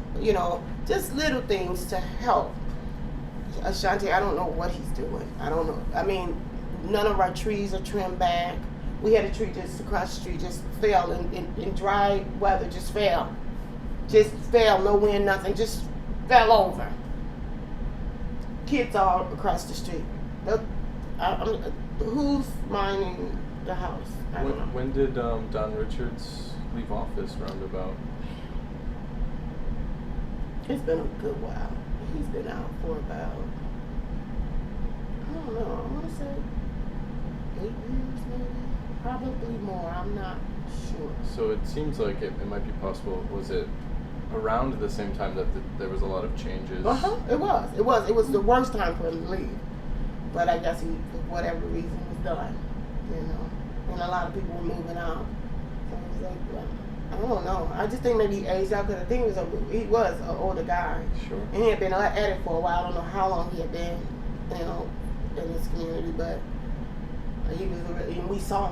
just little things to help. Ashanti, I don't know what he's doing. I don't know. I mean, none of our trees are trimmed back. We had a tree just across the street, just fell in dry weather, just fell. No wind, nothing, just fell over. Kids all across the street. Who's minding the house? When did Don Richards leave office roundabout? It's been a good while. He's been out for about, I don't know, I want to say 8 years maybe. Probably more, I'm not sure. So it seems like it might be possible. Was it around the same time that there was a lot of changes? It was the worst time for him to leave. But I guess he, for whatever reason, was done, And a lot of people were moving out. So it was like, I don't know. I just think maybe he aged out, because I think he was an older guy. Sure. And he had been at it for a while. I don't know how long he had been, in this community, but He was, and we saw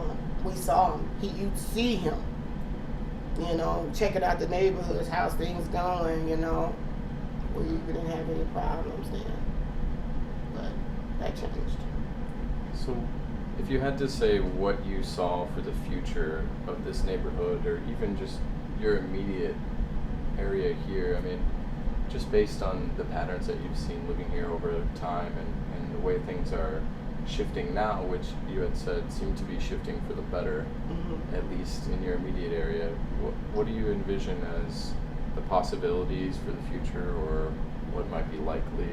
him. You'd see him. You know, checking out the neighborhoods, how's things going. You know, we didn't have any problems then, but that changed. So, if you had to say what you saw for the future of this neighborhood, or even just your immediate area here, I mean, just based on the patterns that you've seen living here over time and the way things are shifting now, which you had said seem to be shifting for the better, at least in your immediate area, what do you envision as the possibilities for the future, or what might be likely?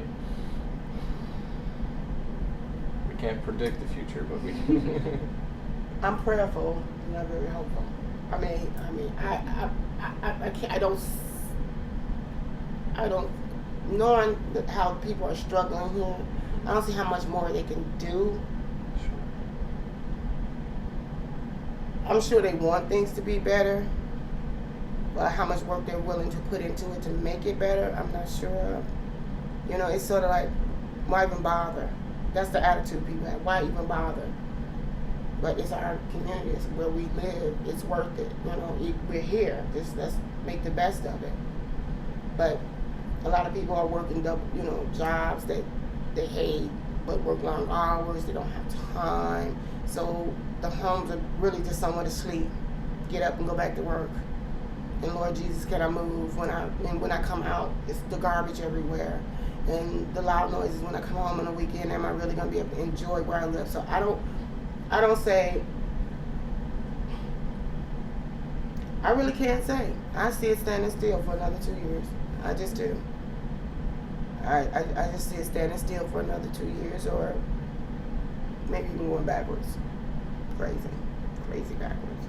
We can't predict the future, but we I'm prayerful and I'm very hopeful. I can't, I don't, knowing that how people are struggling here, I don't see how much more they can do. I'm sure they want things to be better, but how much work they're willing to put into it to make it better, I'm not sure. You know, it's sort of like, why even bother? That's the attitude people have. Why even bother? But it's our community, it's where we live. It's worth it. You know, we're here. Just let's make the best of it. But a lot of people are working jobs that they hate, but work long hours. They don't have time. So the homes are really just somewhere to sleep, get up and go back to work. And Lord Jesus, can I move? When I come out, it's the garbage everywhere, and the loud noises when I come home on the weekend. Am I really going to be able to enjoy where I live? So I don't say. I really can't say. I see it standing still for another 2 years. I just do. I just see it standing still for another 2 years, or maybe even going backwards. Crazy backwards.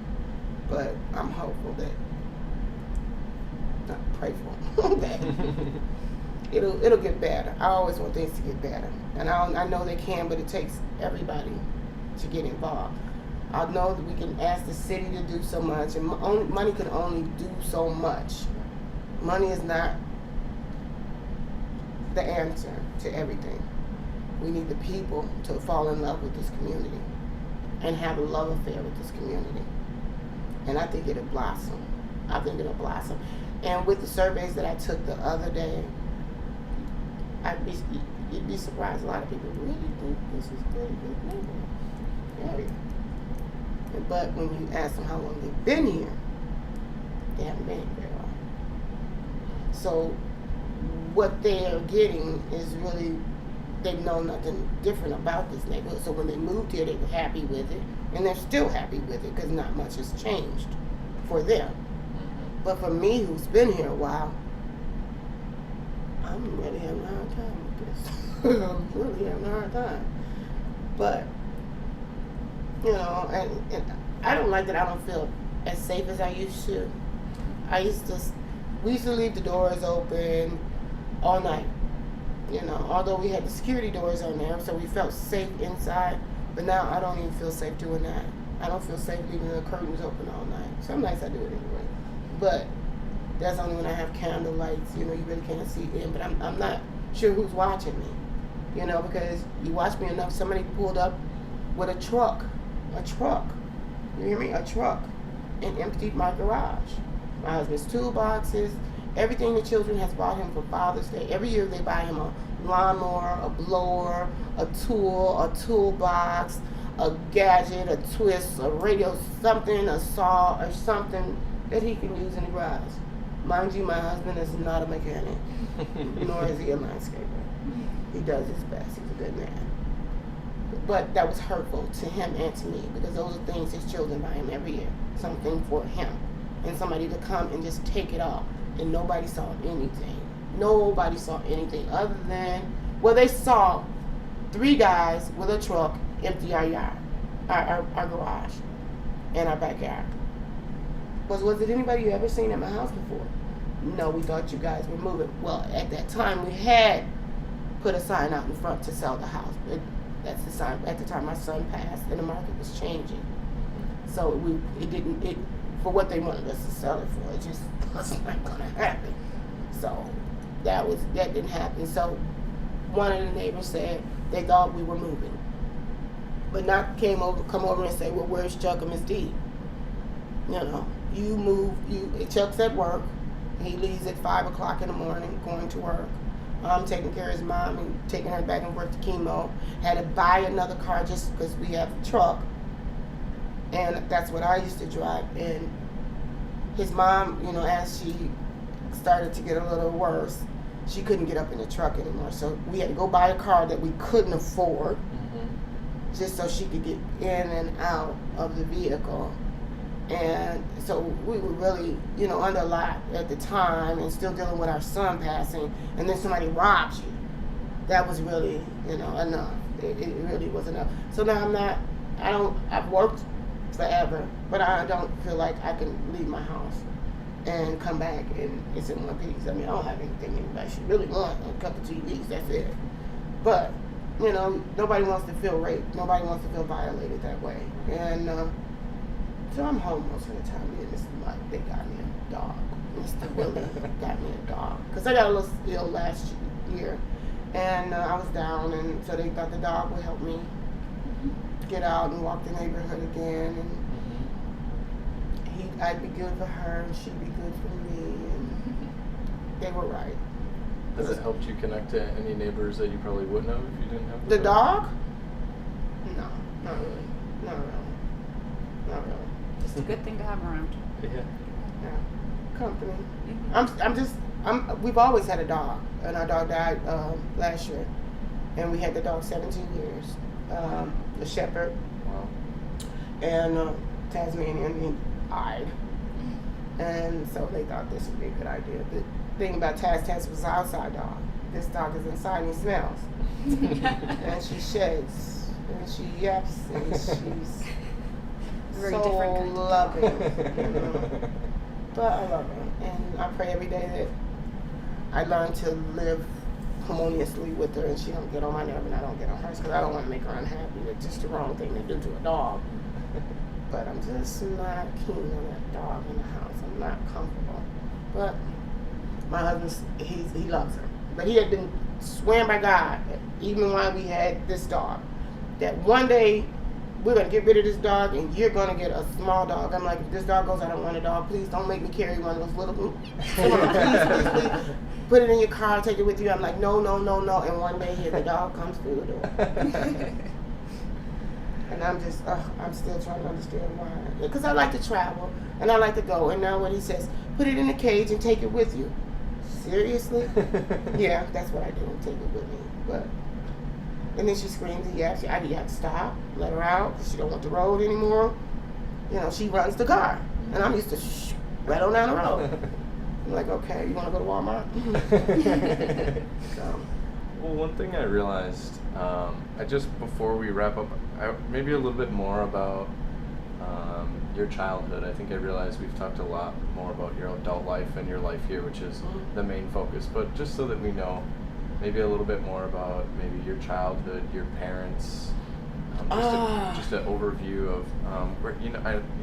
But I'm hopeful that, not prayerful, that it'll get better. I always want things to get better, and I know they can, but it takes everybody to get involved. I know that we can ask the city to do so much, and money can only do so much. Money is not the answer to everything. We need the people to fall in love with this community and have a love affair with this community. And I think it'll blossom. And with the surveys that I took the other day, you'd be surprised. A lot of people really think this is good neighborhood area. But when you ask them how long they've been here, they haven't been here very long. So what they're getting is really, they know nothing different about this neighborhood. So when they moved here, they were happy with it, and they're still happy with it because not much has changed for them. But for me, who's been here a while, I'm really having a hard time with this. I'm really having a hard time. But, you know, and I don't like that I don't feel as safe as I used to. We used to leave the doors open all night. You know, although we had the security doors on there, so we felt safe inside. But now I don't even feel safe doing that. I don't feel safe leaving the curtains open all night. Some nights I do it anyway. But that's only when I have candle lights. You know, you really can't see in. But I'm not sure who's watching me. You know, because you watch me enough. Somebody pulled up with a truck. You hear me? A truck. And emptied my garage. My husband's toolboxes. Everything the children has bought him for Father's Day. Every year they buy him a lawnmower, a blower, a tool, a toolbox, a gadget, a twist, a radio, something, a saw, or something that he can use in the garage. Mind you, my husband is not a mechanic, nor is he a landscaper. He does his best. He's a good man. But that was hurtful to him and to me, because those are things his children buy him every year. Something for him. And somebody to come and just take it all. And nobody saw anything. Nobody saw anything other than, well, they saw 3 guys with a truck empty our yard, our garage, and our backyard. Was it anybody you ever seen at my house before? No, we thought you guys were moving. Well, at that time, we had put a sign out in front to sell the house. That's the sign. At the time, my son passed, and the market was changing. So for what they wanted us to sell it for, it just was not going to happen. So that didn't happen. So one of the neighbors said they thought we were moving. but not come over and say, well, where's Chuck and Miss D? You know, Chuck's at work. He leaves at 5 o'clock in the morning, going to work. I'm taking care of his mom and taking her back and forth to chemo. Had to buy another car just because we have a truck. And that's what I used to drive. And his mom, you know, as she started to get a little worse, she couldn't get up in the truck anymore. So we had to go buy a car that we couldn't afford, just so she could get in and out of the vehicle. And so we were really, you know, under a lot at the time, and still dealing with our son passing, and then somebody robs you. That was really, you know, enough. It really was enough. So now I've worked forever, but I don't feel like I can leave my house and come back and it's in one piece. I mean, I don't have anything anybody should really want, a couple of TVs, that's it. But, you know, nobody wants to feel raped. Nobody wants to feel violated that way. And so I'm home most of the time. And it's like they got me a dog. Mr. Willie got me a dog. Because I got a little ill last year. And I was down, and so they thought the dog would help me get out and walk the neighborhood again. And I'd be good for her, and she'd be good for me. And they were right. Has it helped you connect to any neighbors that you probably wouldn't have if you didn't have the dog? No, not really. Not really. Just a good thing to have around. Yeah. Company. We've always had a dog, and our dog died last year, and we had the dog 17 years. The shepherd. Wow. And Tasmanian, he died, and so they thought this would be a good idea. The thing about Taz was an outside dog. This dog is inside and he smells, and she sheds, and she yaps, and she's Very so different kind of loving. You know? But I love her, and I pray every day that I learn to live harmoniously with her, and she don't get on my nerve and I don't get on hers, because I don't want to make her unhappy. It's just the wrong thing to do to a dog. But I'm just not keen on that dog in the house. I'm not comfortable. But my husband, he loves her. But he had been swearing by God, even while we had this dog, that one day we're going to get rid of this dog and you're going to get a small dog. I'm like, if this dog goes, I don't want a dog. Please don't make me carry one of those little, please. Put it in your car, take it with you. I'm like, no. And one day here, the dog comes through the door. And I'm just, I'm still trying to understand why. Because I like to travel and I like to go. And now when he says, put it in a cage and take it with you. Seriously? Yeah, that's what I do. Take it with me. But, and then she screams and yaps. I have to stop, let her out. She don't want the road anymore. You know, she runs the car. And I'm used to right on down the road. I'm like, okay, you want to go to Walmart? So. Well, one thing I realized, before we wrap up, maybe a little bit more about your childhood. I think I realized we've talked a lot more about your adult life and your life here, which is the main focus. But just so that we know, maybe a little bit more about maybe your childhood, your parents, just an overview of where you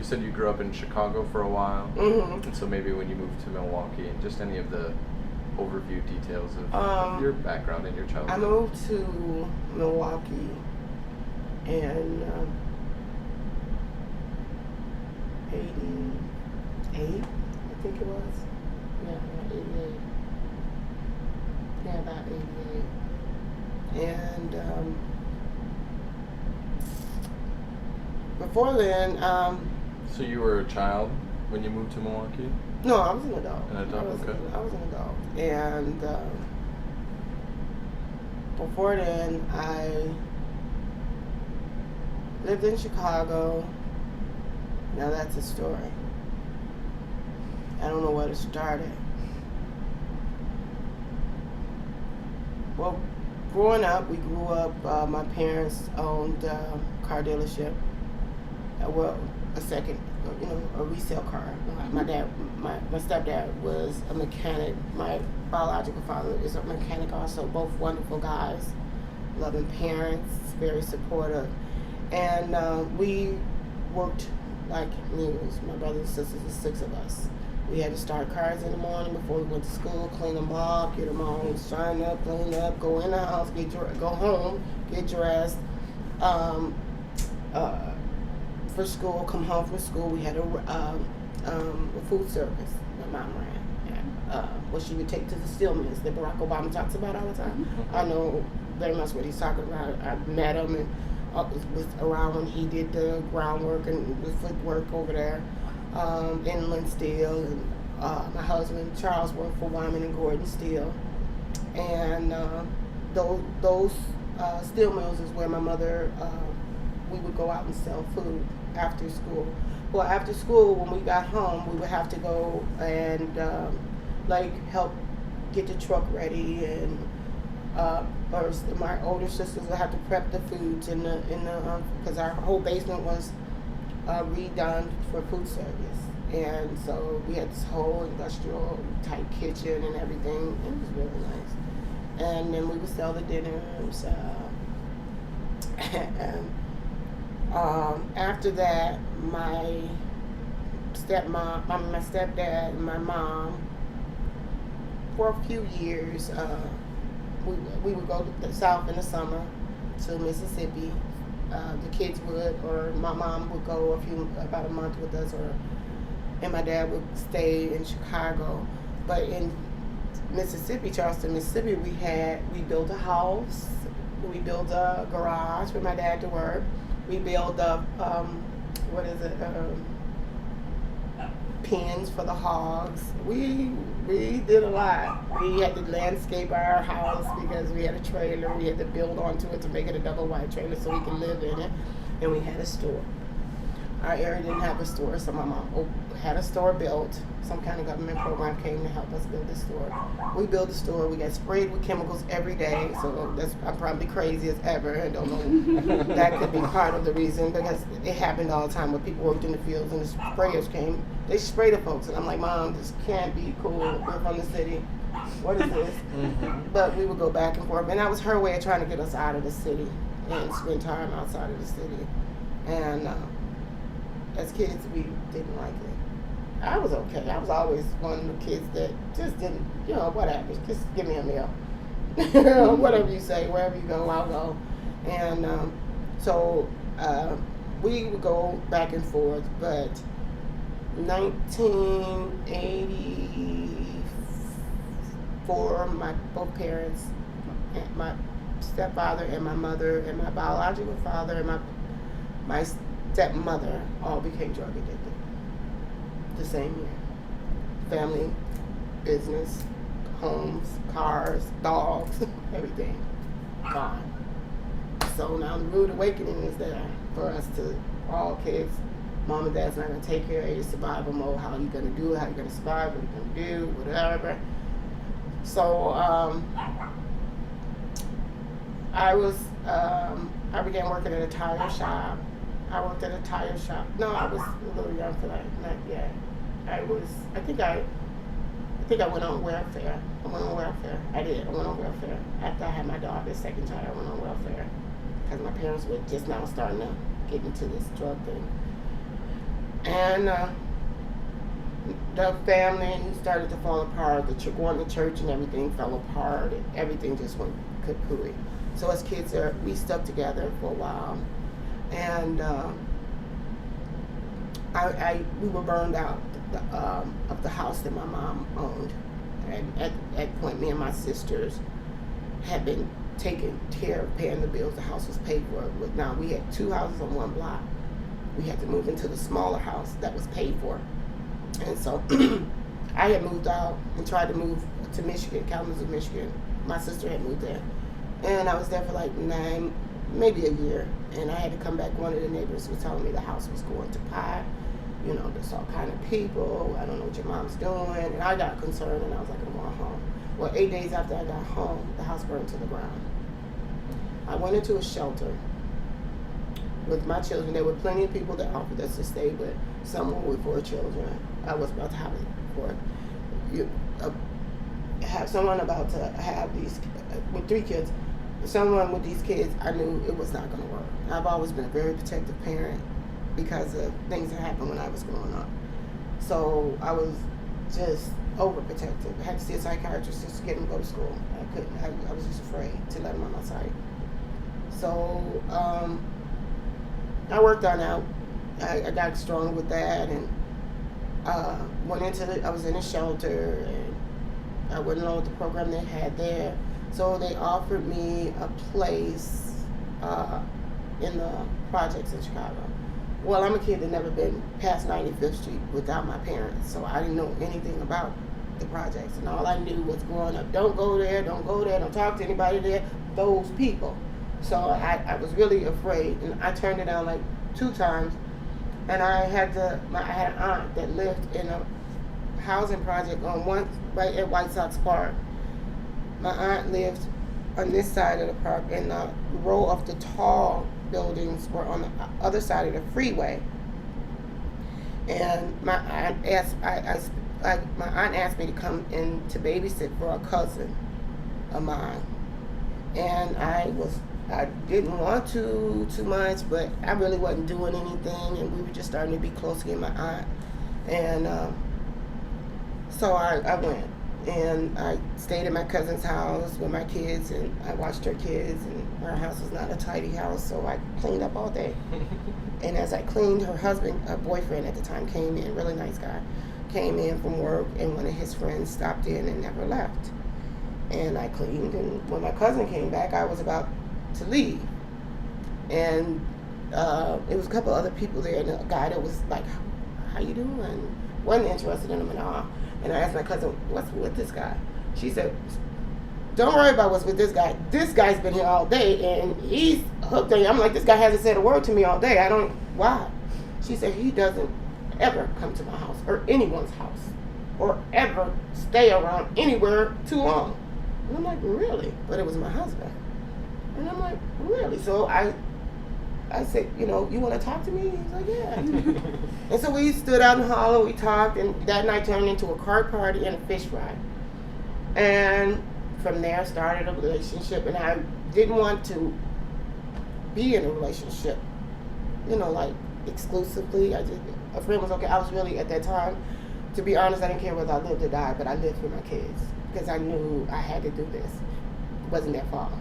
said you grew up in Chicago for a while, and so maybe when you moved to Milwaukee, and just any of the overview details of your background and your childhood. I moved to Milwaukee in 88, I think it was. Yeah, about 88. Yeah, about 88. And before then, so you were a child when you moved to Milwaukee? No, I was an adult. An adult, okay. I was an adult. And before then, I lived in Chicago. Now that's a story. I don't know where to start it. Well, growing up, we grew up, my parents owned a car dealership. Well, a resale car. My stepdad was a mechanic. My biological father is a mechanic also. Both wonderful guys, loving parents, very supportive. And we worked like mules. My brothers and sisters, the 6 of us. We had to start cars in the morning before we went to school, clean them up, get them all shined up, clean up, go in the house, go home, get dressed. for school, come home from school, we had a food service my mom ran. What she would take to the steel mills that Barack Obama talks about all the time. I know very much what he's talking about. I met him and was around when he did the groundwork and the footwork over there, Inland Steel, and my husband Charles worked for Wyman and Gordon Steel, and those steel mills is where my mother, we would go out and sell food after school. Well, after school, when we got home, we would have to go and help get the truck ready, and or my older sisters would have to prep the foods in the because our whole basement was redone for food service, and so we had this whole industrial type kitchen and everything. It was really nice, and then we would sell the dinners. And after that, my stepdad, and my mom, for a few years, we would go to the south in the summer to Mississippi. The kids would, or my mom would go about a month with us, and my dad would stay in Chicago. But in Mississippi, Charleston, Mississippi, we built a house, we built a garage for my dad to work. We built pens for the hogs. We did a lot. We had to landscape our house because we had a trailer. We had to build onto it to make it a double wide trailer so we could live in it. And we had a store. Our area didn't have a store, so my mom had a store built. Some kind of government program came to help us build the store. We built the store. We got sprayed with chemicals every day, so I'm probably crazy as ever. I don't know. That could be part of the reason, because it happened all the time when people worked in the fields and the sprayers came. They spray the folks, and I'm like, Mom, this can't be cool. We're from the city. What is this? But we would go back and forth, and that was her way of trying to get us out of the city and spend time outside of the city. And as kids, we didn't like it. I was okay. I was always one of the kids that just didn't, whatever. Just give me a meal. Whatever you say, wherever you go, I'll go. And so we would go back and forth. But 1984, both parents, my stepfather and my mother and my biological father and my stepmother all became drug addicted the same year. Family, business, homes, cars, dogs, everything gone. So now the rude awakening is there for us to, all kids, Mom and Dad's not going to take care of you, survival mode. How are you going to do it? How are you going to survive? What are you going to do? Whatever. So I began working at a tire shop. I worked at a tire shop. No, I was a little young for that. Not yet. I think I went on welfare. I did. I went on welfare. After I had my daughter, the second child, I went on welfare. Because my parents were just now starting to get into this drug thing. And the family started to fall apart. Going to church and everything fell apart. Everything just went kapooey. So as kids, we stuck together for a while. And we were burned out of the house that my mom owned. And at that point, me and my sisters had been taking care of paying the bills. The house was paid for. Now we had 2 houses on one block. We had to move into the smaller house that was paid for. And so I had moved out and tried to move to Michigan, Kalamazoo, Michigan. My sister had moved there. And I was there for like maybe a year. And I had to come back. One of the neighbors was telling me the house was going to pot. There's all kind of people. I don't know what your mom's doing. And I got concerned, and I was like, I'm going home. Well, 8 days after I got home, the house burned to the ground. I went into a shelter with my children. There were plenty of people that offered us to stay, but some were with 4 children. I was about to have someone about to have these with 3 kids. Someone with these kids, I knew it was not going to work. I've always been a very protective parent because of things that happened when I was growing up. So I was just overprotective. I had to see a psychiatrist just to get him to go to school. I couldn't. I was just afraid to let him on my side. So I worked on out. I got strong with that, and went into I was in a shelter, and I went along with the program they had there. So they offered me a place in the projects in Chicago. Well, I'm a kid that never been past 95th Street without my parents, so I didn't know anything about the projects, and all I knew was growing up, don't go there, don't talk to anybody there, those people. So I was really afraid, and I turned it down like 2 times, and I had an aunt that lived in a housing project right at White Sox Park. My aunt lived on this side of the park, and the row of the tall buildings were on the other side of the freeway. And my aunt asked me to come in to babysit for a cousin of mine, and I didn't want to too much, but I really wasn't doing anything, and we were just starting to be close to my aunt, and so I went. And I stayed at my cousin's house with my kids, and I watched her kids, and our house was not a tidy house, so I cleaned up all day. And as I cleaned, her boyfriend at the time came in, really nice guy, came in from work, and one of his friends stopped in and never left. And I cleaned, and when my cousin came back, I was about to leave. And it was a couple other people there, and a guy that was like, how you doing? Wasn't interested in him at all. And I asked my cousin, what's with this guy? She said, don't worry about what's with this guy. This guy's been here all day, and he's hooked on you. I'm like, this guy hasn't said a word to me all day. Why? She said, he doesn't ever come to my house or anyone's house or ever stay around anywhere too long. And I'm like, really? But it was my husband. And I'm like, really? So I said, you want to talk to me? He's like, yeah. And so we stood out in the hall and we talked, and that night turned into a card party and a fish fry. And from there started a relationship, and I didn't want to be in a relationship, like exclusively. A friend was okay. I was really, at that time, to be honest, I didn't care whether I lived or died, but I lived for my kids because I knew I had to do this. It wasn't their fault.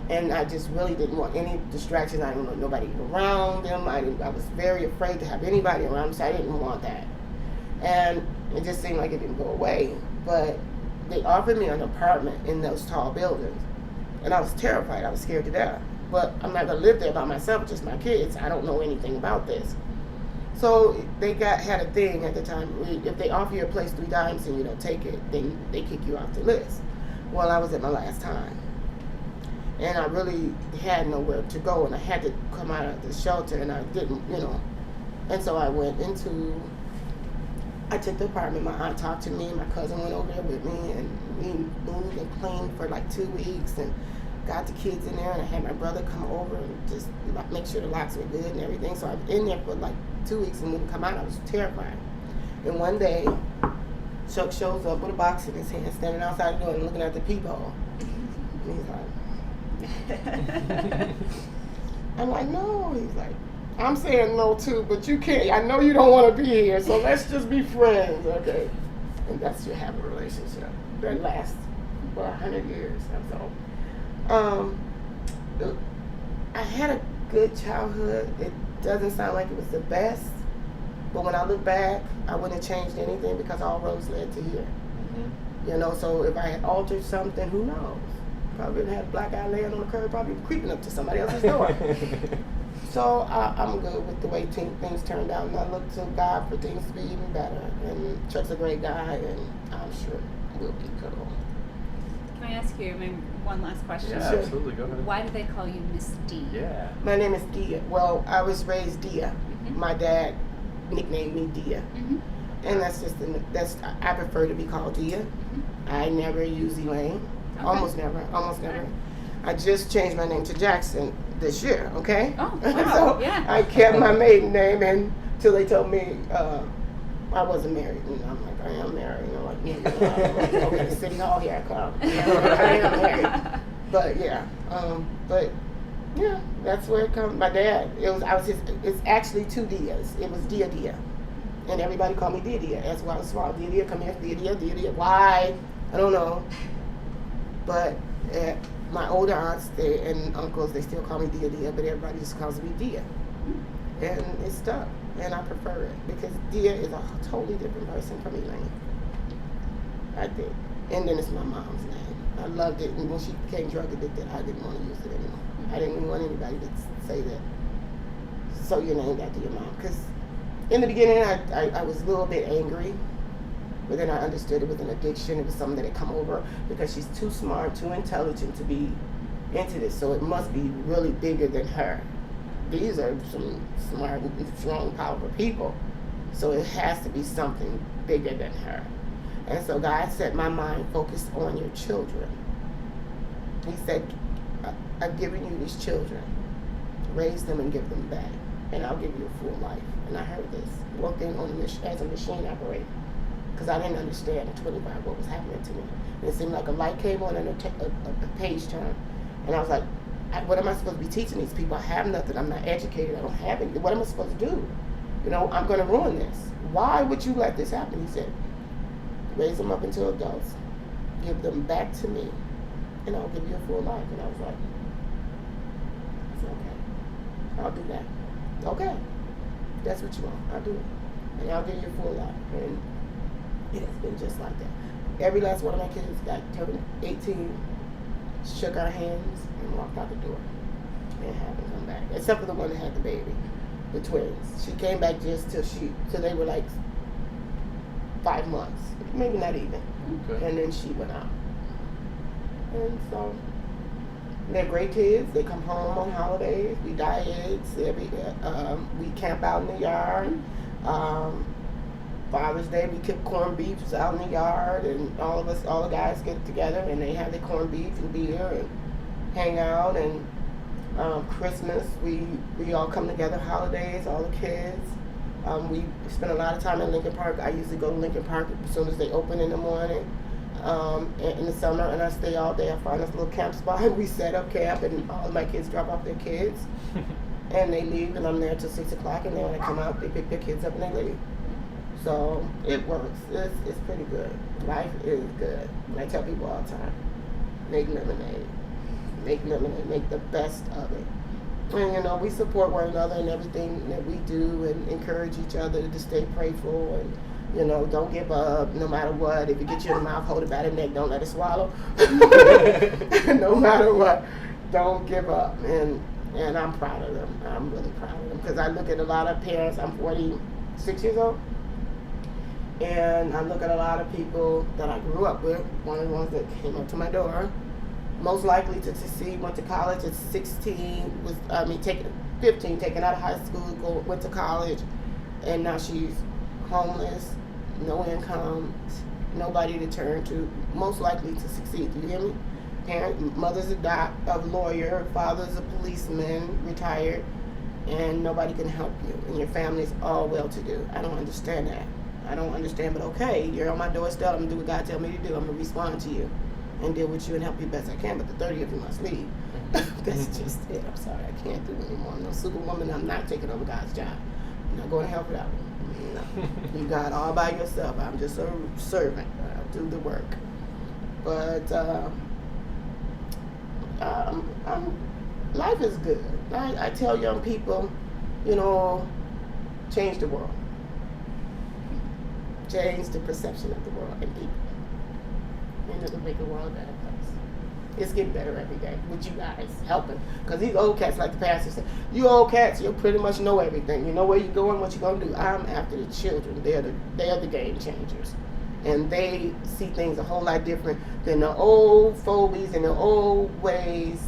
And I just really didn't want any distractions. I didn't want nobody around them. I was very afraid to have anybody around, so I didn't want that. And it just seemed like it didn't go away. But they offered me an apartment in those tall buildings. And I was terrified. I was scared to death. But I'm not going to live there by myself, just my kids. I don't know anything about this. So they had a thing at the time. If they offer you a place 3 times and you don't take it, then they kick you off the list. Well, I was at my last time. And I really had nowhere to go, and I had to come out of the shelter, and I didn't, And so I took the apartment. My aunt talked to me, and my cousin went over there with me, and we moved and cleaned for like 2 weeks, and got the kids in there, and I had my brother come over and just make sure the locks were good and everything. So I was in there for like 2 weeks, and when we come out, I was terrified. And one day, Chuck shows up with a box in his hand, standing outside the door and looking at the peephole. And he's like, I'm like, no. He's like, I'm saying no too, but you can't. I know you don't want to be here, so let's just be friends, okay? And that's your have a relationship that lasts for 100 years. So, I had a good childhood. It doesn't sound like it was the best, but when I look back, I wouldn't have changed anything because all roads led to here. Mm-hmm. So if I had altered something, who knows? Probably would have had a black eye laying on the curb, probably creeping up to somebody else's door. So I'm good with the way things turned out, and I look to God for things to be even better. And Chuck's a great guy, and I'm sure we'll be cool. Can I ask you one last question? Yeah, Sure. absolutely. Go ahead. Why do they call you Miss D? Yeah. My name is Diea. Well, I was raised Diea. Mm-hmm. My dad nicknamed me Diea. Mm-hmm. And I prefer to be called Diea. Mm-hmm. I never use Elaine. Okay. Almost never. Right. I just changed my name to Jackson this year, okay? Oh, wow. So yeah. I kept my maiden name until they told me I wasn't married. And I'm like, I am married. And I'm like, yeah, okay, City Hall, here I come. I am married. But yeah, that's where it comes. My dad, it's actually 2 Dieas. It was Diea. And everybody called me Diea. That's why I was small. Diea, come here, Diea. Why? I don't know. But my older aunts and uncles, they still call me Diea, but everybody just calls me Diea. and it stuck, and I prefer it because Diea is a totally different person from Elaine. I did. And then it's my mom's name. I loved it, and when she became drug addicted, I didn't want to use it anymore. I didn't even want anybody to say that, so you're named after your mom. Because in the beginning, I was a little bit angry, but then I understood it was an addiction. It was something that had come over because she's too smart, too intelligent to be into this, so it must be really bigger than her. These are some smart, strong, powerful people, so it has to be something bigger than her. And so God set my mind focused on your children. He said, I've given you these children. Raise them and give them back, and I'll give you a full life. And I heard this, working on as a machine operator, because I didn't understand at 25 what was happening to me. And it seemed like a light came on and a page turned. And I was like, what am I supposed to be teaching these people? I have nothing. I'm not educated. I don't have anything. What am I supposed to do? You know, I'm going to ruin this. Why would you let this happen? He said, raise them up into adults. Give them back to me, and I'll give you a full life. And I was like, okay, I'll do that. Okay, that's what you want. I'll do it. And I'll give you a full life. And it has been just like that. Every last one of my kids got turned 18, shook our hands, and walked out the door. And haven't come back. Except for the one that had the baby, the twins. She came back just till they were like 5 months. Maybe not even. Okay. And then she went out. And so they're great kids. They come home on holidays. We dye eggs. We camp out in the yard. Father's Day, we cook corned beefs out in the yard, and all the guys get together and they have their corned beef and beer and hang out. And Christmas, we all come together. Holidays, all the kids. We spend a lot of time in Lincoln Park. I usually go to Lincoln Park as soon as they open in the morning. In the summer, and I stay all day. I find this little camp spot. We set up camp, and all of my kids drop off their kids, and they leave, and I'm there till 6 o'clock. And then when I come out, they pick their kids up and they leave. So it works. It's pretty good. Life is good. And I tell people all the time, make lemonade. Make lemonade. Make the best of it. And you know, we support one another in everything that we do, and encourage each other to stay prayerful, and you know, don't give up no matter what. If it gets you in the mouth, hold it by the neck, don't let it swallow. No matter what, don't give up. And I'm proud of them. I'm really proud of them, because I look at a lot of parents. I'm 46 years old, and I look at a lot of people that I grew up with. One of the ones that came up to my door, most likely to succeed, went to college at 16, 15, taken out of high school, went to college, and now she's homeless, no income, nobody to turn to, most likely to succeed. Do you hear me? Mother's a lawyer, father's a policeman, retired, and nobody can help you, and your family's all well-to-do. I don't understand that. I don't understand, but okay, you're on my doorstep, I'm gonna do what God tell me to do. I'm gonna respond to you and deal with you and help you best I can, but the 30 of you must leave. That's just it. I'm sorry, I can't do it anymore. I'm no superwoman. I'm not taking over God's job. I'm not going to help it out. No. You got all by yourself. I'm just a servant. I'll do the work. But life is good. I tell young people, you know, change the world. Change the perception of the world and people. And it'll make the world a better place. It's getting better every day with you guys helping. Because these old cats, like the pastor said, you old cats, you pretty much know everything. You know where you're going, what you're going to do. I'm after the children. They're the game changers. And they see things a whole lot different than the old phobies and the old ways.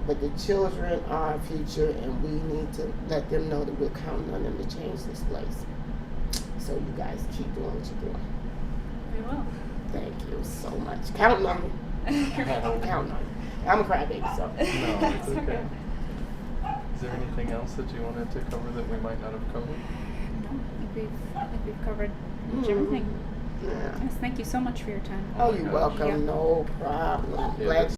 But the children are our future, and we need to let them know that we're counting on them to change this place. So you guys keep doing what you're doing. We will. Thank you so much. Counting on me. I'm counting on you. I'm a crybaby, so. No, it's okay. Is there anything else that you wanted to cover that we might not have covered? No, I think we've covered everything. Yeah. Yes, thank you so much for your time. Oh, you're welcome. Yeah. No problem. Glad